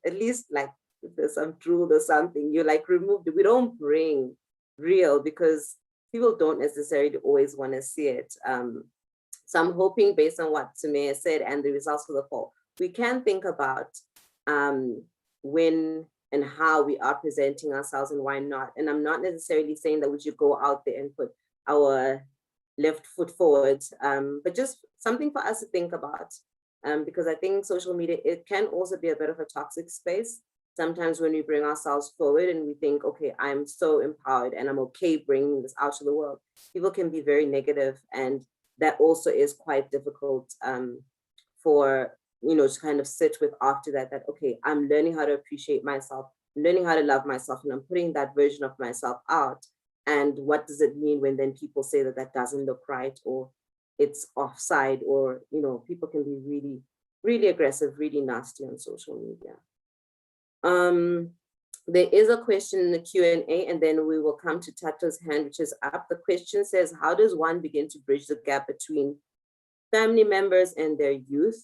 at least like if there's some truth or something, you like remove it. We don't bring real, because people don't necessarily always want to see it. So I'm hoping, based on what Sumaya said and the results for the poll, we can think about when and how we are presenting ourselves and why not. And I'm not necessarily saying that we should go out there and put our left foot forward, but just something for us to think about. Because I think social media, it can also be a bit of a toxic space. Sometimes when we bring ourselves forward and we think, okay, I'm so empowered and I'm okay bringing this out to the world, people can be very negative, and that also is quite difficult for, you know, to kind of sit with after that, okay, I'm learning how to appreciate myself, learning how to love myself, and I'm putting that version of myself out. And what does it mean when then people say that that doesn't look right, or it's offside, or, you know, people can be really, really aggressive, really nasty on social media. There is a question in the Q&A, and then we will come to Tato's hand, which is up. The question says, how does one begin to bridge the gap between family members and their youth?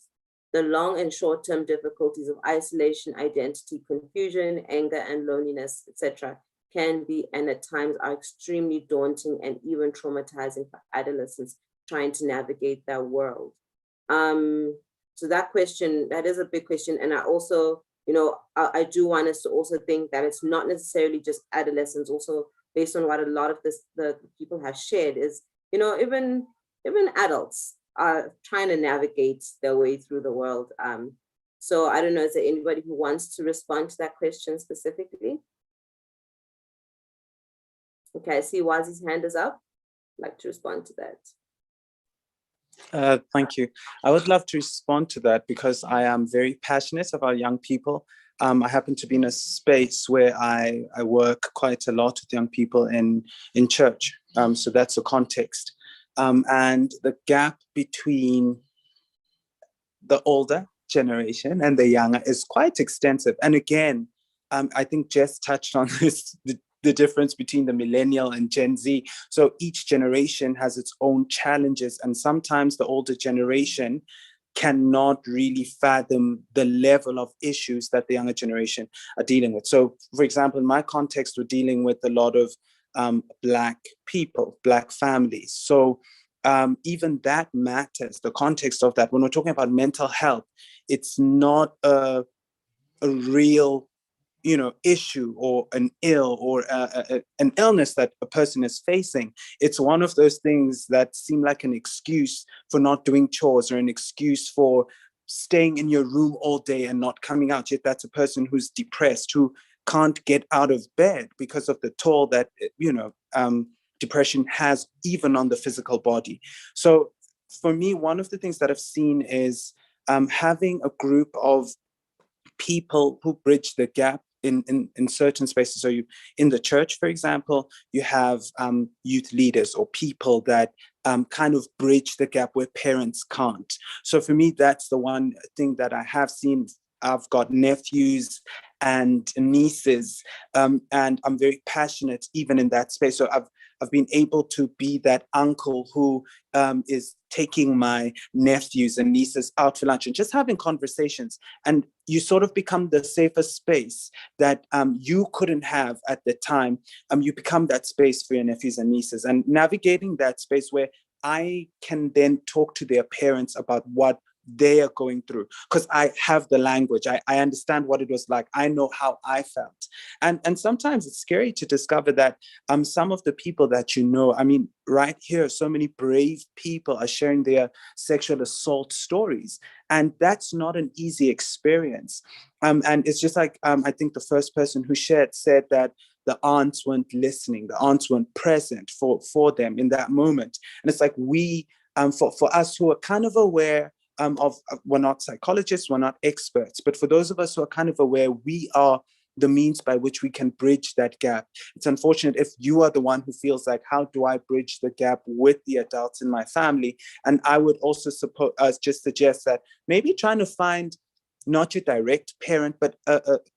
The long and short-term difficulties of isolation, identity, confusion, anger, and loneliness, etc., can be, and at times are, extremely daunting and even traumatizing for adolescents trying to navigate their world. So that question, that is a big question. And I also, you know, I do want us to also think that it's not necessarily just adolescents, also based on what a lot of the people have shared is, you know, even adults are trying to navigate their way through the world. So I don't know, is there anybody who wants to respond to that question specifically? Okay, I see Wazi's hand is up. I'd like to respond to that. Thank you. I would love to respond to that because I am very passionate about young people. I happen to be in a space where I work quite a lot with young people in church. So that's the context. And the gap between the older generation and the younger is quite extensive. And again, I think Jess touched on this, the difference between the millennial and Gen Z. So each generation has its own challenges, and sometimes the older generation cannot really fathom the level of issues that the younger generation are dealing with. So for example, in my context, we're dealing with a lot of Black people, Black families. So even that matters, the context of that. When we're talking about mental health, it's not a real, you know, issue or an an illness that a person is facing. It's one of those things that seem like an excuse for not doing chores, or an excuse for staying in your room all day and not coming out, yet that's a person who's depressed, who can't get out of bed because of the toll that, depression has even on the physical body. So for me, one of the things that I've seen is having a group of people who bridge the gap in certain spaces. So you, in the church, for example, you have youth leaders or people that kind of bridge the gap where parents can't. So for me, that's the one thing that I have seen. I've got nephews and nieces, and I'm very passionate even in that space. So I've been able to be that uncle who is taking my nephews and nieces out for lunch and just having conversations. And you sort of become the safer space that you couldn't have at the time. You become that space for your nephews and nieces, and navigating that space where I can then talk to their parents about what they are going through, because I have the language. I understand what it was like. I know how I felt. And sometimes it's scary to discover that some of the people that you know, I mean, right here, so many brave people are sharing their sexual assault stories. And that's not an easy experience. And it's just like, I think the first person who shared said that the aunts weren't listening, the aunts weren't present for them in that moment. And it's like we, for us who are kind of aware, we're not psychologists, we're not experts, but for those of us who are kind of aware, we are the means by which we can bridge that gap. It's unfortunate if you are the one who feels like, how do I bridge the gap with the adults in my family? And I would also just suggest that maybe trying to find not your direct parent, but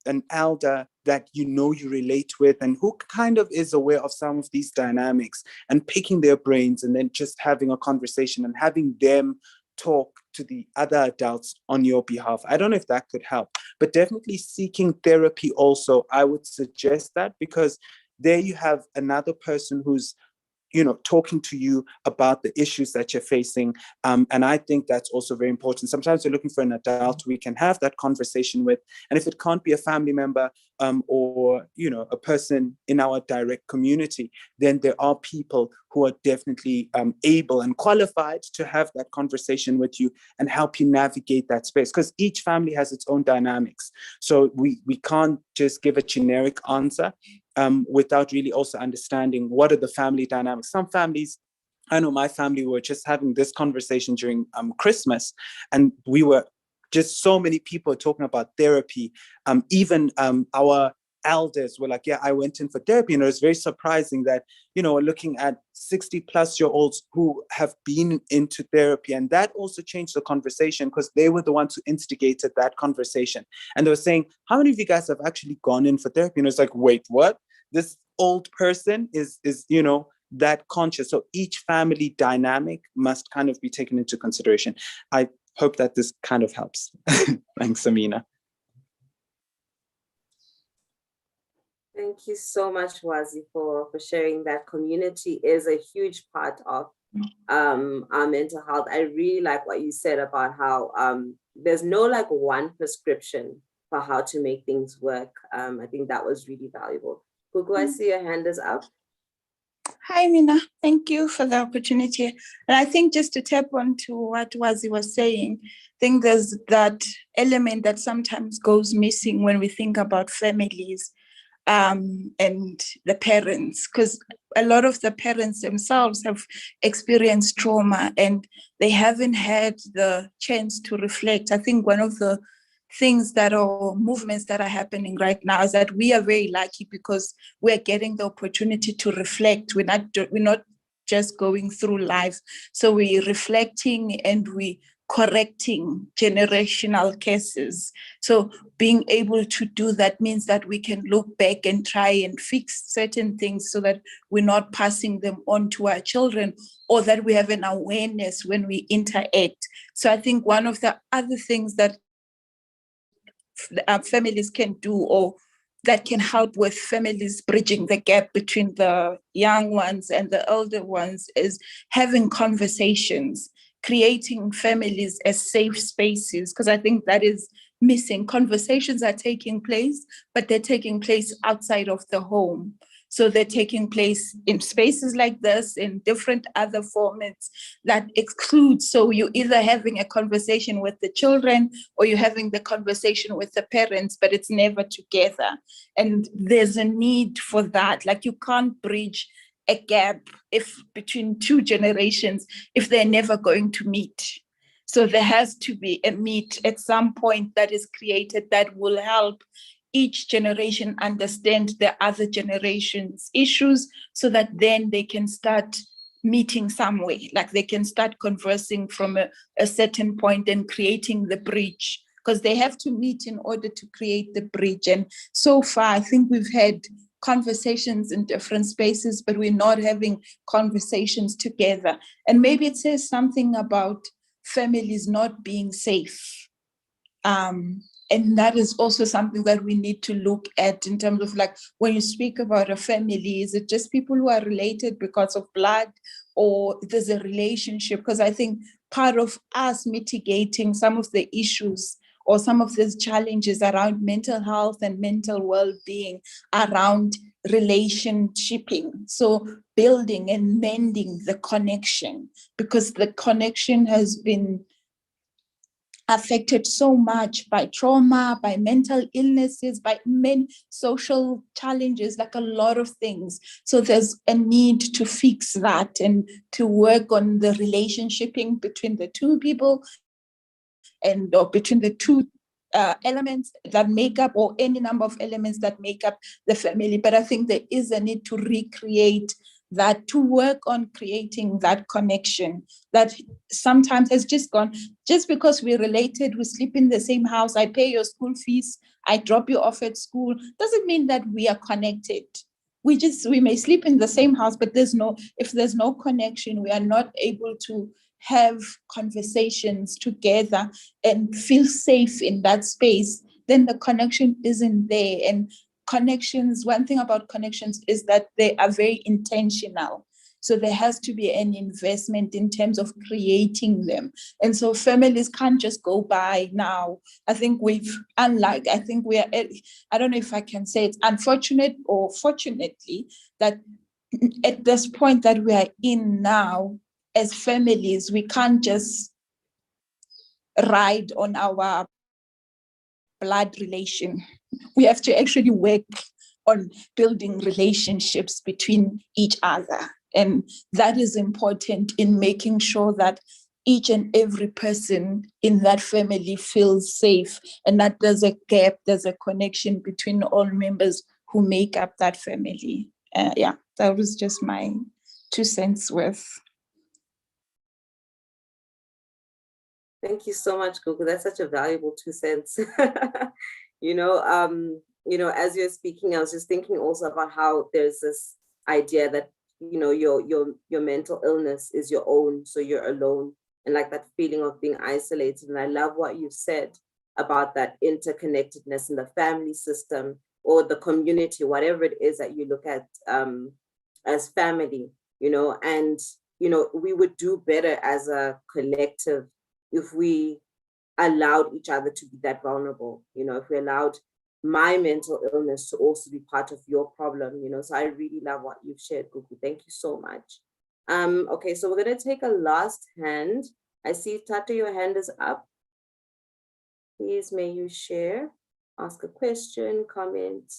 an elder that you know you relate with and who kind of is aware of some of these dynamics, and picking their brains and then just having a conversation and having them talk to the other adults on your behalf. I don't know if that could help, but definitely seeking therapy also, I would suggest that, because there you have another person who's, talking to you about the issues that you're facing. And I think that's also very important. Sometimes we're looking for an adult we can have that conversation with. And if it can't be a family member or, a person in our direct community, then there are people who are definitely able and qualified to have that conversation with you and help you navigate that space, because each family has its own dynamics. So we can't just give a generic answer without really also understanding what are the family dynamics. Some families, I know my family, were just having this conversation during Christmas, and we were just so many people talking about therapy. Even our elders were like, yeah, I went in for therapy. And it was very surprising that, we're looking at 60-plus-year-olds who have been into therapy. And that also changed the conversation, because they were the ones who instigated that conversation. And they were saying, how many of you guys have actually gone in for therapy? And it's like, wait, what? This old person is that conscious. So each family dynamic must kind of be taken into consideration. I hope that this kind of helps. Thanks, Amina. Thank you so much, Wazi, for sharing that. Community is a huge part of our mental health. I really like what you said about how there's no one prescription for how to make things work. I think that was really valuable. Gugu, I see your hand is up. Hi, Mina. Thank you for the opportunity. And I think just to tap on to what Wazi was saying, I think there's that element that sometimes goes missing when we think about families and the parents, because a lot of the parents themselves have experienced trauma and they haven't had the chance to reflect. I think one of the things that are movements that are happening right now is that we are very lucky because we're getting the opportunity to reflect. We're not just going through life. So we're reflecting and we correcting generational cases. So being able to do that means that we can look back and try and fix certain things so that we're not passing them on to our children, or that we have an awareness when we interact. So I think one of the other things that families can do, or that can help with families bridging the gap between the young ones and the older ones, is having conversations, creating families as safe spaces, because I think that is missing. Conversations are taking place, but they're taking place outside of the home. So they're taking place in spaces like this, in different other formats that exclude. So you're either having a conversation with the children or you're having the conversation with the parents, but it's never together. And there's a need for that. Like, you can't bridge a gap if between two generations if they're never going to meet. So there has to be a meet at some point that is created that will help each generation understand the other generation's issues, so that then they can start meeting somewhere, like they can start conversing from a certain point and creating the bridge, because they have to meet in order to create the bridge. And so far, I think we've had conversations in different spaces, but we're not having conversations together. And maybe it says something about families not being safe. And that is also something that we need to look at in terms of, like, when you speak about a family, is it just people who are related because of blood, or there's a relationship? Because I think part of us mitigating some of the issues or some of these challenges around mental health and mental well-being around relationshiping. So building and mending the connection, because the connection has been affected so much by trauma, by mental illnesses, by many social challenges, like a lot of things. So there's a need to fix that and to work on the relationshiping between the two people and or between the two elements that make up, or any number of elements that make up the family. But I think there is a need to recreate that, to work on creating that connection that sometimes has just gone, just because we're related, we sleep in the same house, I pay your school fees, I drop you off at school, doesn't mean that we are connected. We may sleep in the same house, but if there's no connection, we are not able to have conversations together and feel safe in that space, then the connection isn't there. And connections, one thing about connections is that they are very intentional. So there has to be an investment in terms of creating them. And so families can't just go by now. I think we are, I don't know if I can say it's unfortunate or fortunately, that at this point that we are in now, as families, we can't just ride on our blood relation. We have to actually work on building relationships between each other. And that is important in making sure that each and every person in that family feels safe, and that there's a gap, there's a connection between all members who make up that family. That was just my 2 cents worth. Thank you so much, Gugu. That's such a valuable 2 cents. As you're speaking, I was just thinking also about how there's this idea that, your mental illness is your own, so you're alone, and like that feeling of being isolated. And I love what you said about that interconnectedness in the family system or the community, whatever it is that you look at as family, and, we would do better as a collective if we allowed each other to be that vulnerable, if we allowed my mental illness to also be part of your problem, so I really love what you've shared, Gugu. Thank you so much. Okay, so we're going to take a last hand. I see, Tata, your hand is up. Please, may you share, ask a question, comment.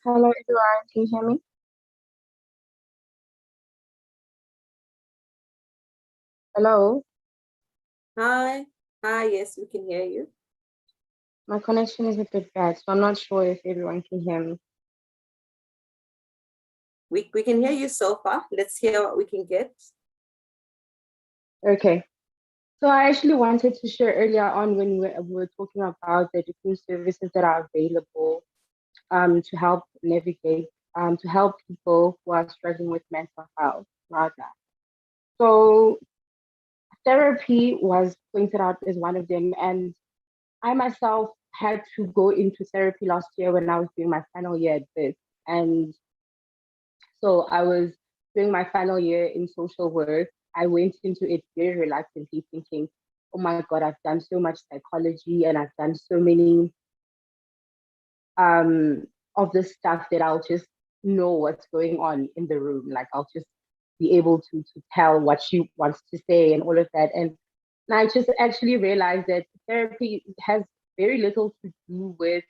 Hello, everyone. Can you hear me? Hello. Hi, yes, we can hear you. My connection is a bit bad, so I'm not sure if everyone can hear me. We can hear you so far. Let's hear what we can get. Okay. So I actually wanted to share earlier on when we were talking about the different services that are available to help navigate, to help people who are struggling with mental health, rather. So therapy was pointed out as one of them, and I myself had to go into therapy last year when I was doing my final year at this. And so I was doing my final year in social work. I went into it very reluctantly, thinking, oh my God, I've done so much psychology and I've done so many of the stuff that I'll just know what's going on in the room. Like I'll just be able to tell what she wants to say and all of that. And I just actually realized that therapy has very little to do with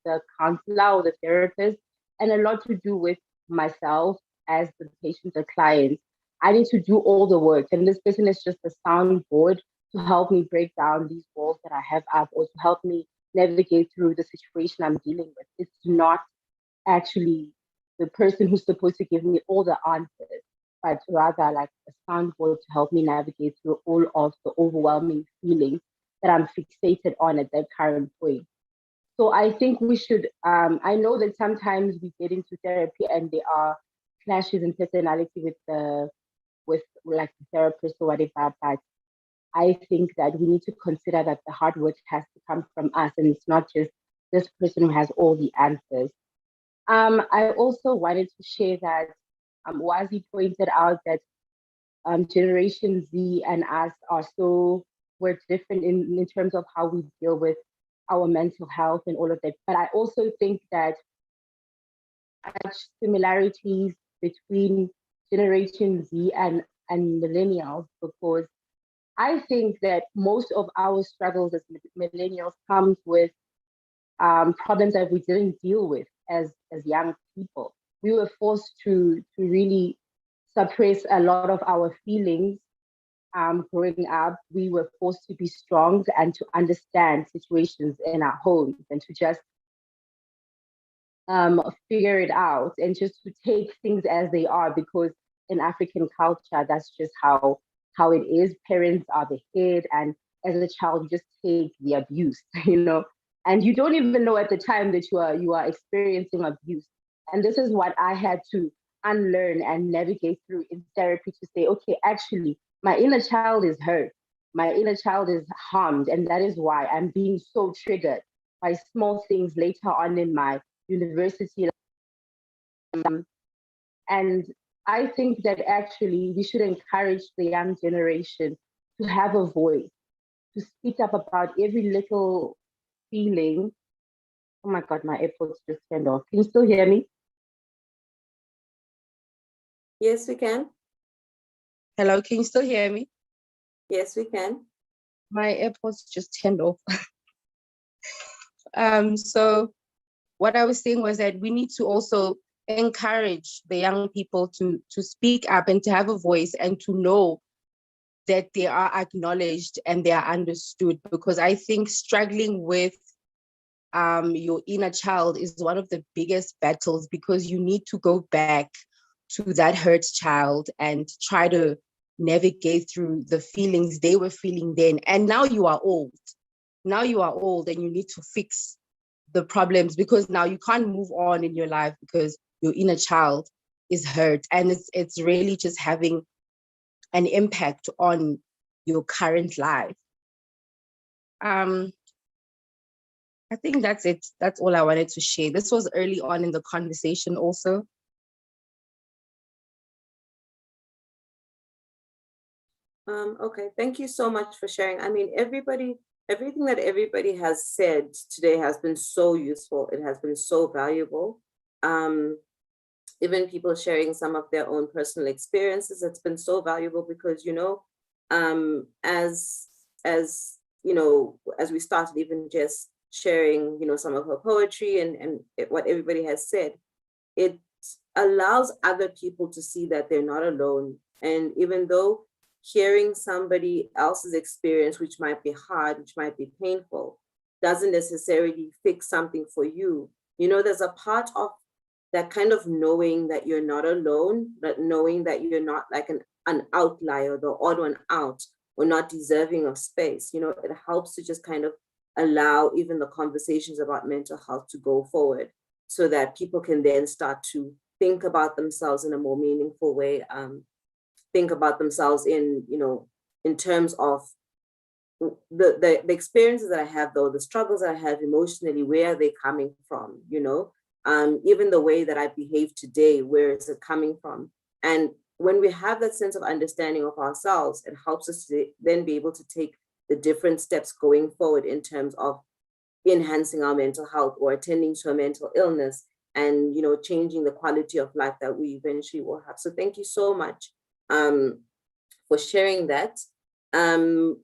the counselor or the therapist, and a lot to do with myself as the patient or client. I need to do all the work, and this person is just a soundboard to help me break down these walls that I have up, or to help me navigate through the situation I'm dealing with. It's not actually the person who's supposed to give me all the answers, but rather like a soundboard to help me navigate through all of the overwhelming feelings that I'm fixated on at that current point. So I think we should, I know that sometimes we get into therapy and there are clashes in personality with like the therapist or whatever, but I think that we need to consider that the hard work has to come from us, and it's not just this person who has all the answers. I also wanted to share that Wazi pointed out that Generation Z and us we're different in terms of how we deal with our mental health and all of that. But I also think that such similarities between Generation Z and millennials, because I think that most of our struggles as millennials comes with problems that we didn't deal with as young people. We were forced to really suppress a lot of our feelings growing up. We were forced to be strong and to understand situations in our homes and to just figure it out and just to take things as they are, because in African culture, that's just how it is. Parents are the head, and as a child, you just take the abuse, and you don't even know at the time that you are experiencing abuse. And this is what I had to unlearn and navigate through in therapy, to say, okay, actually, my inner child is hurt. My inner child is harmed, and that is why I'm being so triggered by small things later on in my university. And I think that actually we should encourage the young generation to have a voice, to speak up about every little feeling. Oh my God, my AirPods just turned off. Can you still hear me? Yes, we can. Hello, can you still hear me? Yes, we can. My AirPods just turned off. So what I was saying was that we need to also encourage the young people to speak up and to have a voice and to know that they are acknowledged and they are understood, because I think struggling with your inner child is one of the biggest battles, because you need to go back to that hurt child and try to navigate through the feelings they were feeling then. And now you are old. Now you are old and you need to fix the problems, because now you can't move on in your life because your inner child is hurt. And it's really just having an impact on your current life. I think that's it. That's all I wanted to share. This was early on in the conversation also. Okay, thank you so much for sharing. I mean, everything that everybody has said today has been so useful. It has been so valuable. Even people sharing some of their own personal experiences, it's been so valuable, because, as we started even just sharing, some of her poetry and what everybody has said, it allows other people to see that they're not alone. And even though hearing somebody else's experience, which might be hard, which might be painful, doesn't necessarily fix something for you. There's a part of that kind of knowing that you're not alone, but knowing that you're not like an outlier, the odd one out, or not deserving of space. It helps to just kind of allow even the conversations about mental health to go forward, so that people can then start to think about themselves in a more meaningful way, think about themselves in terms of the experiences that I have, though, the struggles that I have emotionally, where are they coming from? Even the way that I behave today, where is it coming from? And when we have that sense of understanding of ourselves, it helps us to then be able to take the different steps going forward in terms of enhancing our mental health or attending to a mental illness and, you know, changing the quality of life that we eventually will have. So thank you so much for sharing that.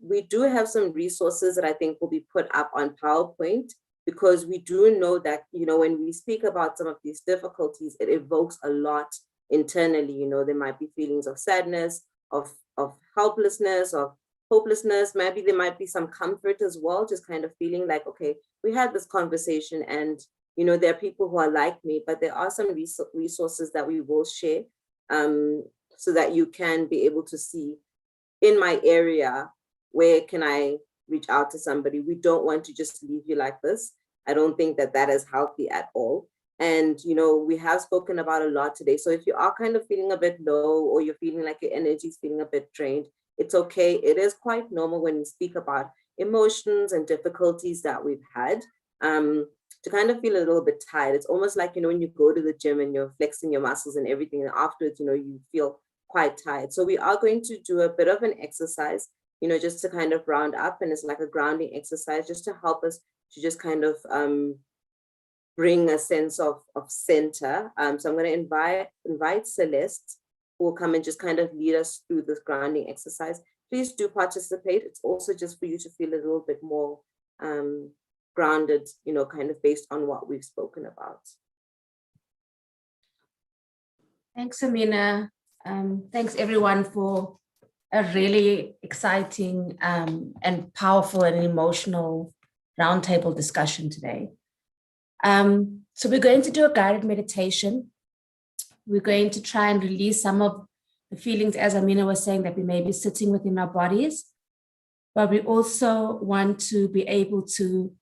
We do have some resources that I think will be put up on PowerPoint, because we do know that, you know, when we speak about some of these difficulties, it evokes a lot internally. You know, there might be feelings of sadness, of helplessness, of hopelessness. Maybe there might be some comfort as well, just kind of feeling like, okay, we had this conversation and, you know, there are people who are like me, but there are some resources that we will share so that you can be able to see in my area, where can I reach out to somebody? We don't want to just leave you like this. I don't think that that is healthy at all. And, you know, we have spoken about a lot today. So if you are kind of feeling a bit low, or you're feeling like your energy is feeling a bit drained, it's okay. It is quite normal when we speak about emotions and difficulties that we've had, to kind of feel a little bit tired. It's almost like, you know, when you go to the gym and you're flexing your muscles and everything, and afterwards, you know, you feel quite tired. So we are going to do a bit of an exercise, you know, just to kind of round up, and it's like a grounding exercise just to help us to just kind of bring a sense of center. So I'm going to invite Celeste, who will come and just kind of lead us through this grounding exercise. Please do participate. It's also just for you to feel a little bit more grounded, you know, kind of based on what we've spoken about. Thanks, Amina. Thanks everyone for a really exciting and powerful and emotional roundtable discussion today. So we're going to do a guided meditation. We're going to try and release some of the feelings, as Amina was saying, that we may be sitting within our bodies, but we also want to be able to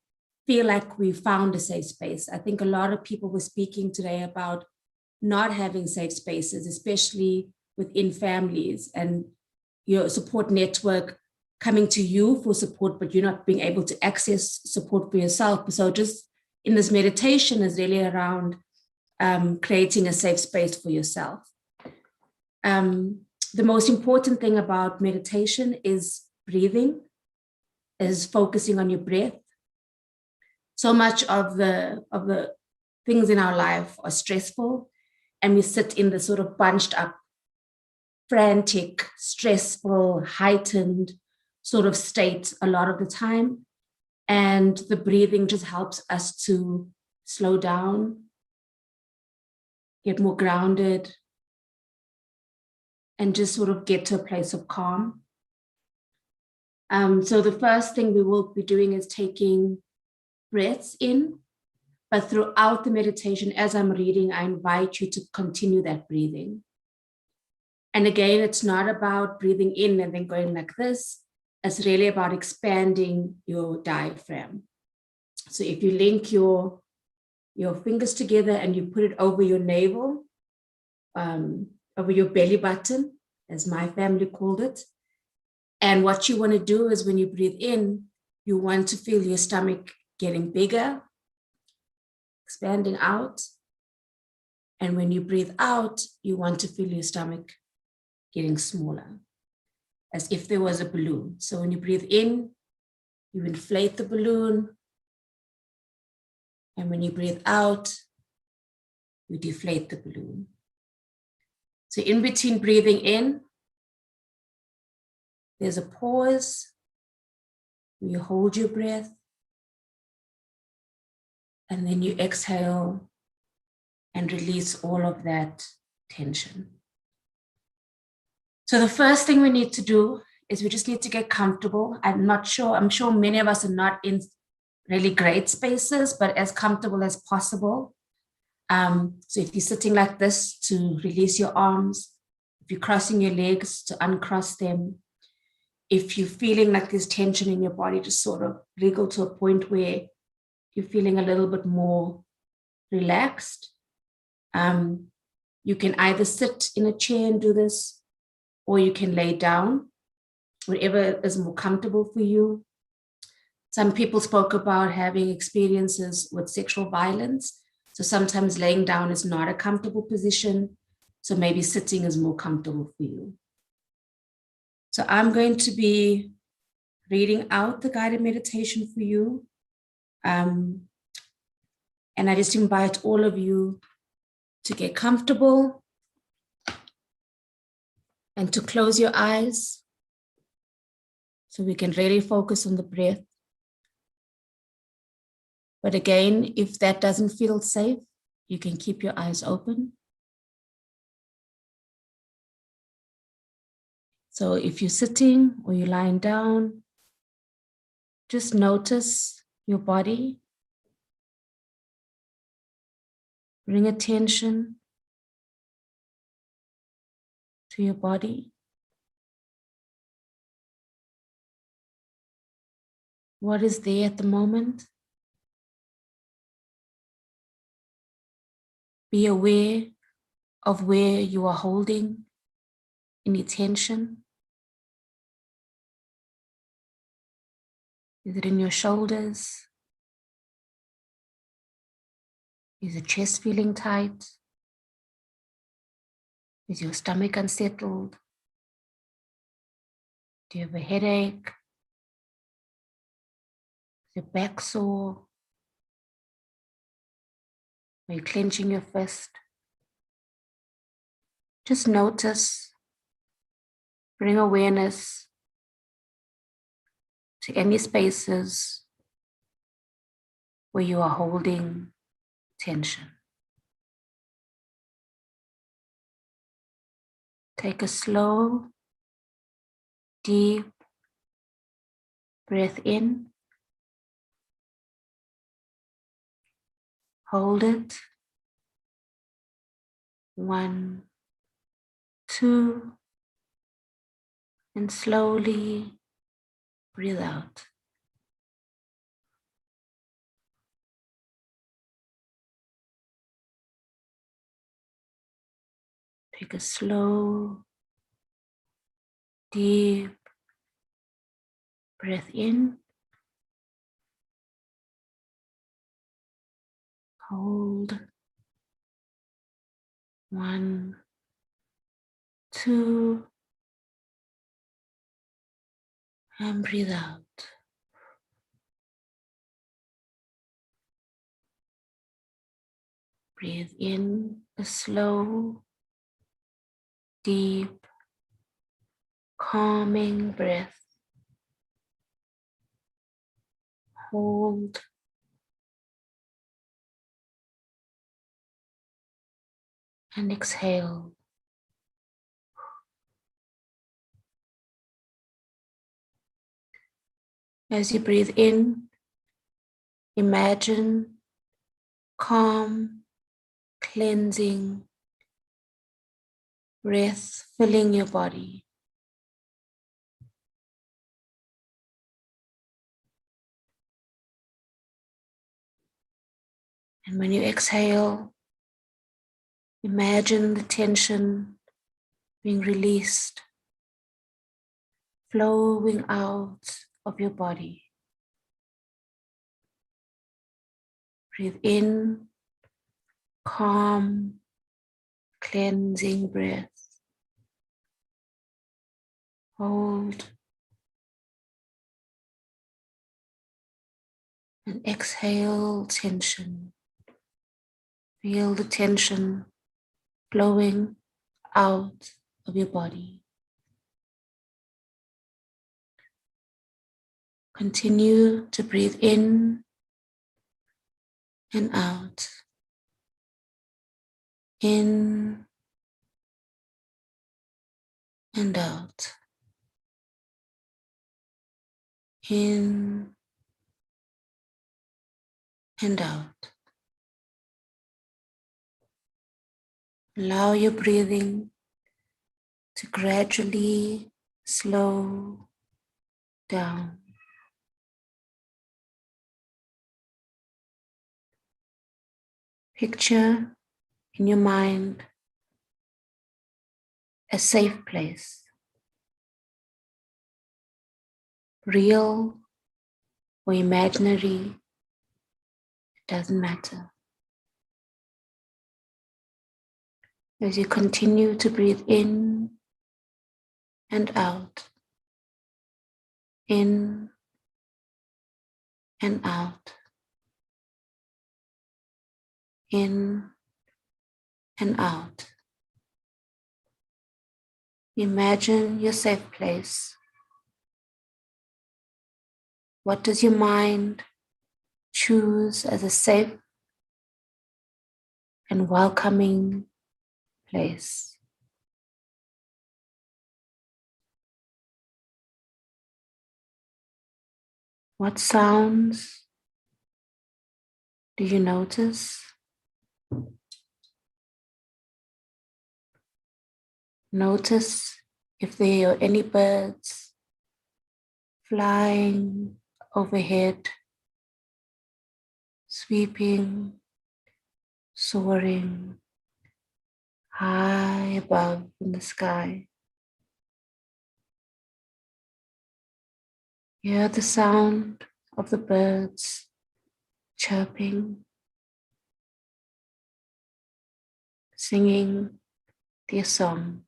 feel like we found a safe space. I think a lot of people were speaking today about not having safe spaces, especially within families, and your support network coming to you for support, but you're not being able to access support for yourself. So just in this meditation is really around creating a safe space for yourself. The most important thing about meditation is breathing, is focusing on your breath. So much of the things in our life are stressful, and we sit in the sort of bunched up, frantic, stressful, heightened sort of state a lot of the time. And the breathing just helps us to slow down, get more grounded, and just sort of get to a place of calm. So the first thing we will be doing is taking breaths in, but throughout the meditation, as I'm reading, I invite you to continue that breathing. And again, it's not about breathing in and then going like this. It's really about expanding your diaphragm. So if you link your fingers together and you put it over your navel, over your belly button, as my family called it. And what you want to do is when you breathe in, you want to feel your stomach getting bigger, expanding out. And when you breathe out, you want to feel your stomach getting smaller, as if there was a balloon. So when you breathe in, you inflate the balloon. And when you breathe out, you deflate the balloon. So in between breathing in, there's a pause where you hold your breath, and then you exhale and release all of that tension. So the first thing we need to do is we just need to get comfortable. I'm sure many of us are not in really great spaces, but as comfortable as possible. So if you're sitting like this, to release your arms. If you're crossing your legs, to uncross them. If you're feeling like there's tension in your body, just sort of wriggle to a point where you're feeling a little bit more relaxed. You can either sit in a chair and do this, or you can lay down, whatever is more comfortable for you. Some people spoke about having experiences with sexual violence. So sometimes laying down is not a comfortable position. So maybe sitting is more comfortable for you. So I'm going to be reading out the guided meditation for you. And I just invite all of you to get comfortable and to close your eyes so we can really focus on the breath. But again, if that doesn't feel safe, you can keep your eyes open. So if you're sitting or you're lying down, just notice your body. Bring attention to your body. What is there at the moment? Be aware of where you are holding any tension. Is it in your shoulders? Is the chest feeling tight? Is your stomach unsettled? Do you have a headache? Is your back sore? Are you clenching your fist? Just notice, bring awareness to any spaces where you are holding tension. Take a slow, deep breath in. Hold it. 1, 2, and slowly breathe out. Take a slow, deep breath in. Hold. 1, 2, and breathe out. Breathe in a slow, deep, calming breath. Hold. And exhale. As you breathe in, imagine calm, cleansing breath filling your body. And when you exhale, imagine the tension being released, flowing out of your body. Breathe in, calm, cleansing breath. Hold. And exhale tension. Feel the tension flowing out of your body. Continue to breathe in and out. In and out. In and out. Allow your breathing to gradually slow down. Picture in your mind a safe place, real or imaginary, it doesn't matter. As you continue to breathe in and out, in and out, in and out. Imagine your safe place. What does your mind choose as a safe and welcoming place? What sounds do you notice? Notice if there are any birds flying overhead, sweeping, soaring high above in the sky. Hear the sound of the birds chirping, singing their song.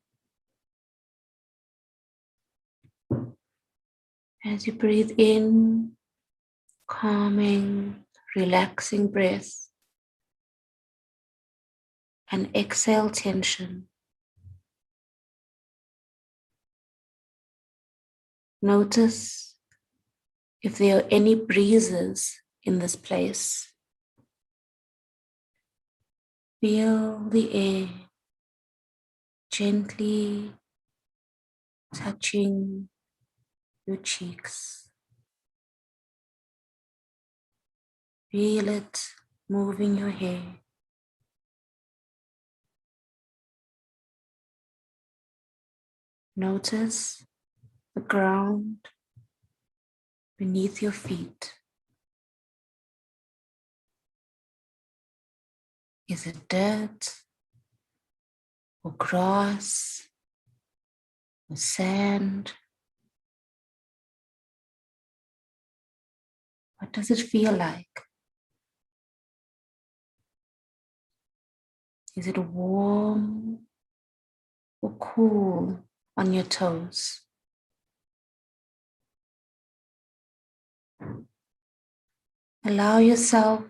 As you breathe in, calming, relaxing breath, and exhale tension. Notice if there are any breezes in this place. Feel the air gently touching your cheeks. Feel it moving your hair. Notice the ground beneath your feet. Is it dirt or grass or sand? What does it feel like? Is it warm or cool on your toes? Allow yourself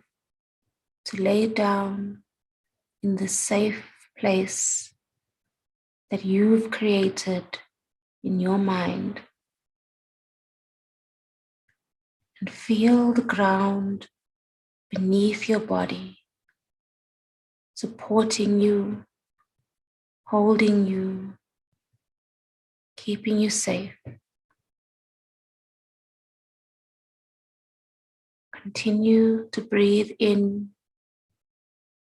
to lay down in the safe place that you've created in your mind and feel the ground beneath your body, supporting you, holding you, keeping you safe. Continue to breathe in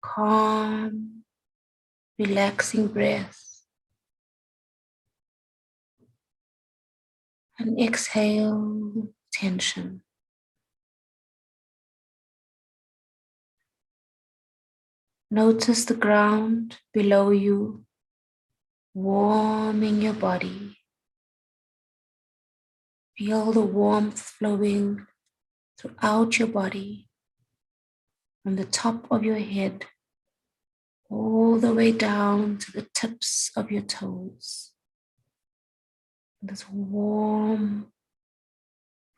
calm, relaxing breath and exhale tension. Notice the ground below you, warming your body. Feel the warmth flowing throughout your body, from the top of your head, all the way down to the tips of your toes. This warm,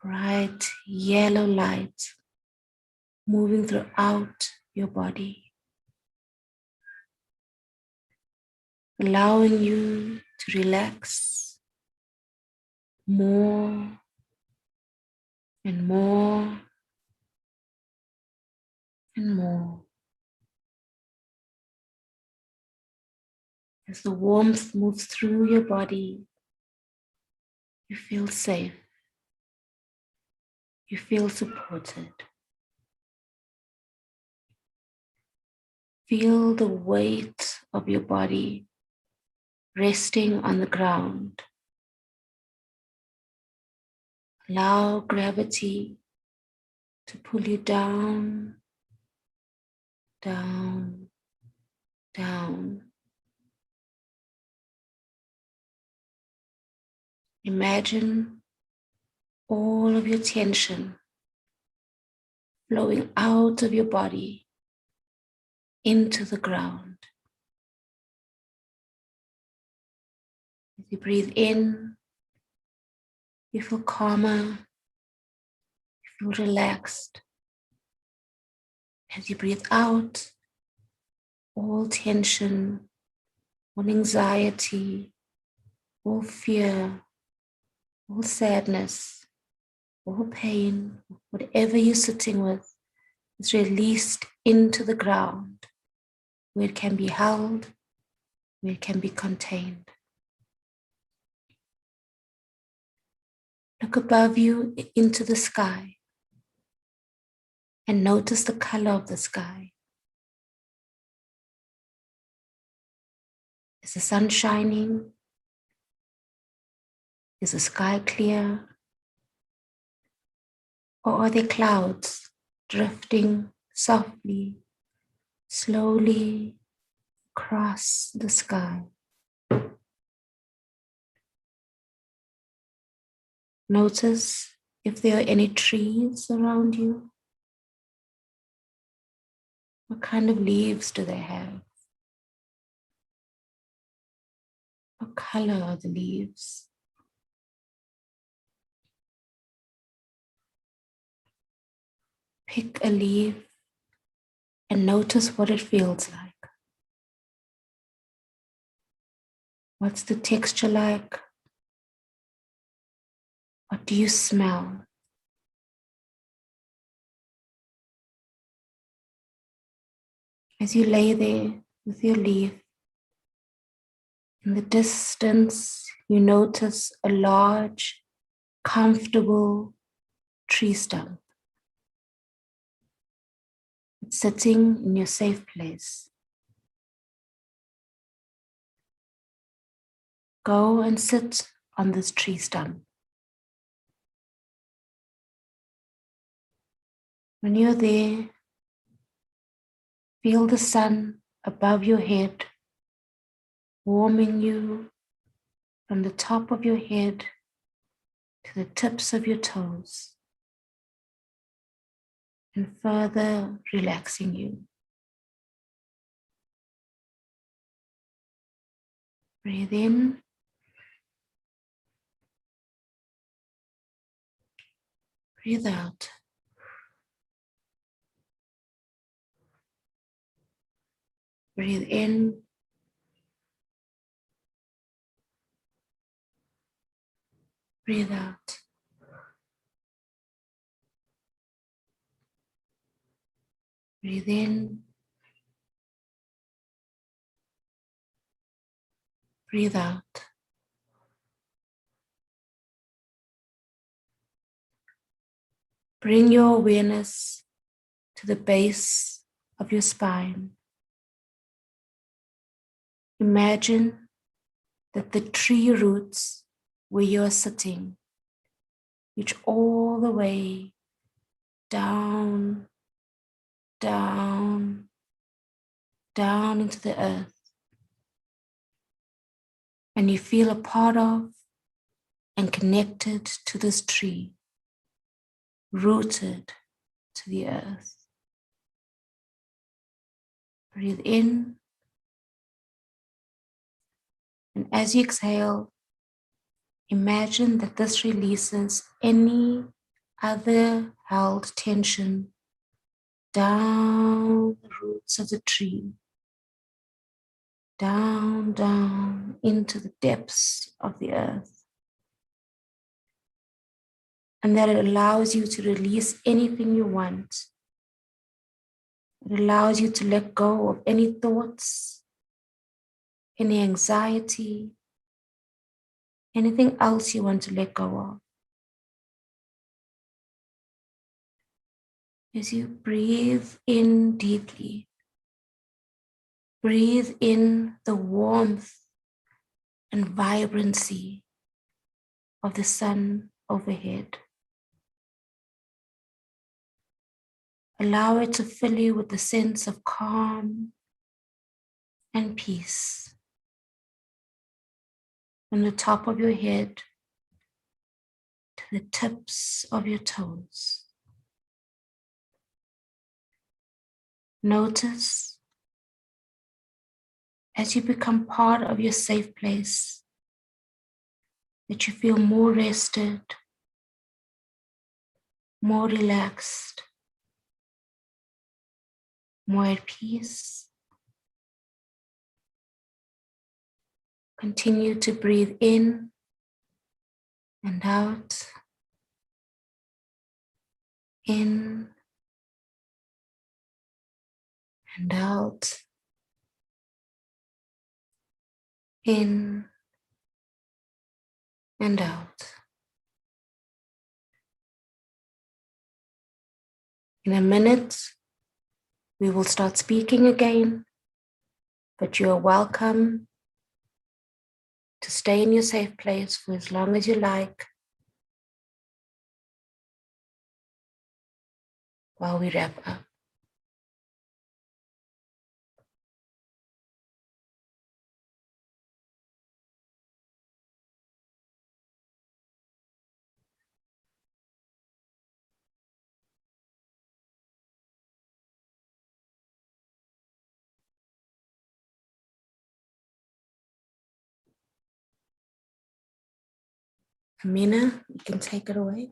bright yellow light moving throughout your body, allowing you to relax more and more and more. As the warmth moves through your body, you feel safe. You feel supported. Feel the weight of your body resting on the ground. Allow gravity to pull you down, down, down. Imagine all of your tension flowing out of your body into the ground. As you breathe in, You feel calmer, you feel relaxed. As you breathe out, all tension, all anxiety, all fear, all sadness, all pain, whatever you're sitting with, is released into the ground where it can be held, where it can be contained. Look above you into the sky and notice the color of the sky. Is the sun shining? Is the sky clear? Or are there clouds drifting softly, slowly across the sky? Notice if there are any trees around you. What kind of leaves do they have? What color are the leaves? Pick a leaf and notice what it feels like. What's the texture like? What do you smell? As you lay there with your leaf, in the distance, you notice a large, comfortable tree stump. It's sitting in your safe place. Go and sit on this tree stump. When you're there, feel the sun above your head, warming you from the top of your head to the tips of your toes, and further relaxing you. Breathe in. Breathe out. Breathe in. Breathe out. Breathe in. Breathe out. Bring your awareness to the base of your spine. Imagine that the tree roots where you are sitting reach all the way down, down, down into the earth. And you feel a part of and connected to this tree, rooted to the earth. Breathe in. And as you exhale, imagine that this releases any other held tension down the roots of the tree, down, down into the depths of the earth. And that it allows you to release anything you want. It allows you to let go of any thoughts, any anxiety, anything else you want to let go of. As you breathe in deeply, breathe in the warmth and vibrancy of the sun overhead. Allow it to fill you with the sense of calm and peace. From the top of your head to the tips of your toes. Notice as you become part of your safe place that you feel more rested, more relaxed, more at peace. Continue to breathe in and out, in and out, in and out. In a minute, we will start speaking again, but you are welcome to stay in your safe place for as long as you like while we wrap up. Amina, you can take it away.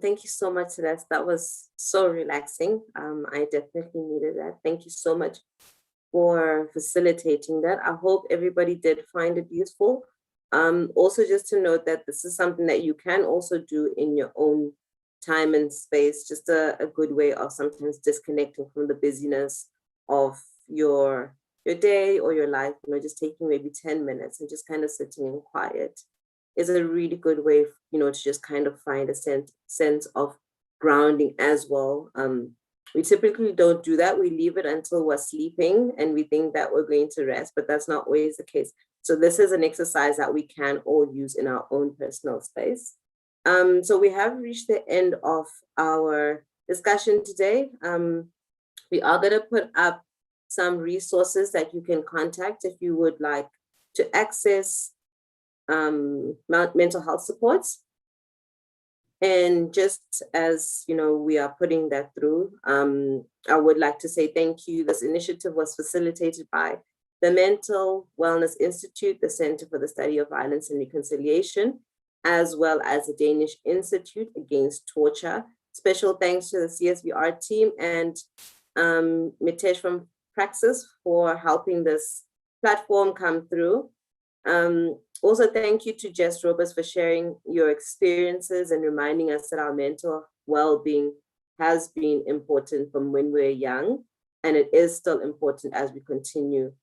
Thank you so much, Celeste. That was so relaxing. I definitely needed that. Thank you so much for facilitating that. I hope everybody did find it useful. Also, just to note that this is something that you can also do in your own time and space, just a good way of sometimes disconnecting from the busyness of your day or your life, just taking maybe 10 minutes and just kind of sitting in quiet is a really good way, to just kind of find a sense of grounding as well. We typically don't do that. We leave it until we're sleeping and we think that we're going to rest, but that's not always the case. So this is an exercise that we can all use in our own personal space. So we have reached the end of our discussion today. We are going to put up some resources that you can contact if you would like to access mental health supports. And just as we are putting that through, I would like to say thank you. This initiative was facilitated by the Mental Wellness Institute, the Center for the Study of Violence and Reconciliation, as well as the Danish Institute Against Torture. Special thanks to the CSVR team and Mitesh from Praxis for helping this platform come through. Also, thank you to Jess Roberts for sharing your experiences and reminding us that our mental well-being has been important from when we're young, and it is still important as we continue,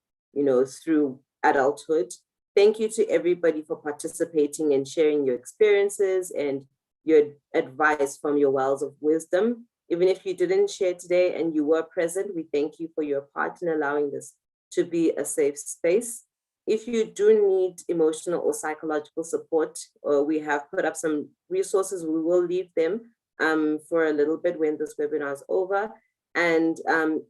through adulthood. Thank you to everybody for participating and sharing your experiences and your advice from your wells of wisdom. Even if you didn't share today and you were present, we thank you for your part in allowing this to be a safe space. If you do need emotional or psychological support, we have put up some resources. We will leave them for a little bit when this webinar is over. And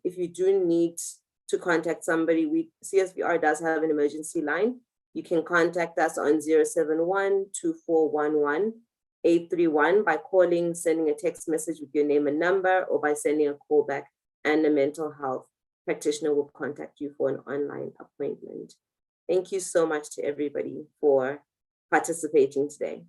if you do need to contact somebody, CSVR does have an emergency line. You can contact us on 071-2411-831 by calling, sending a text message with your name and number, or by sending a call back, and a mental health practitioner will contact you for an online appointment. Thank you so much to everybody for participating today.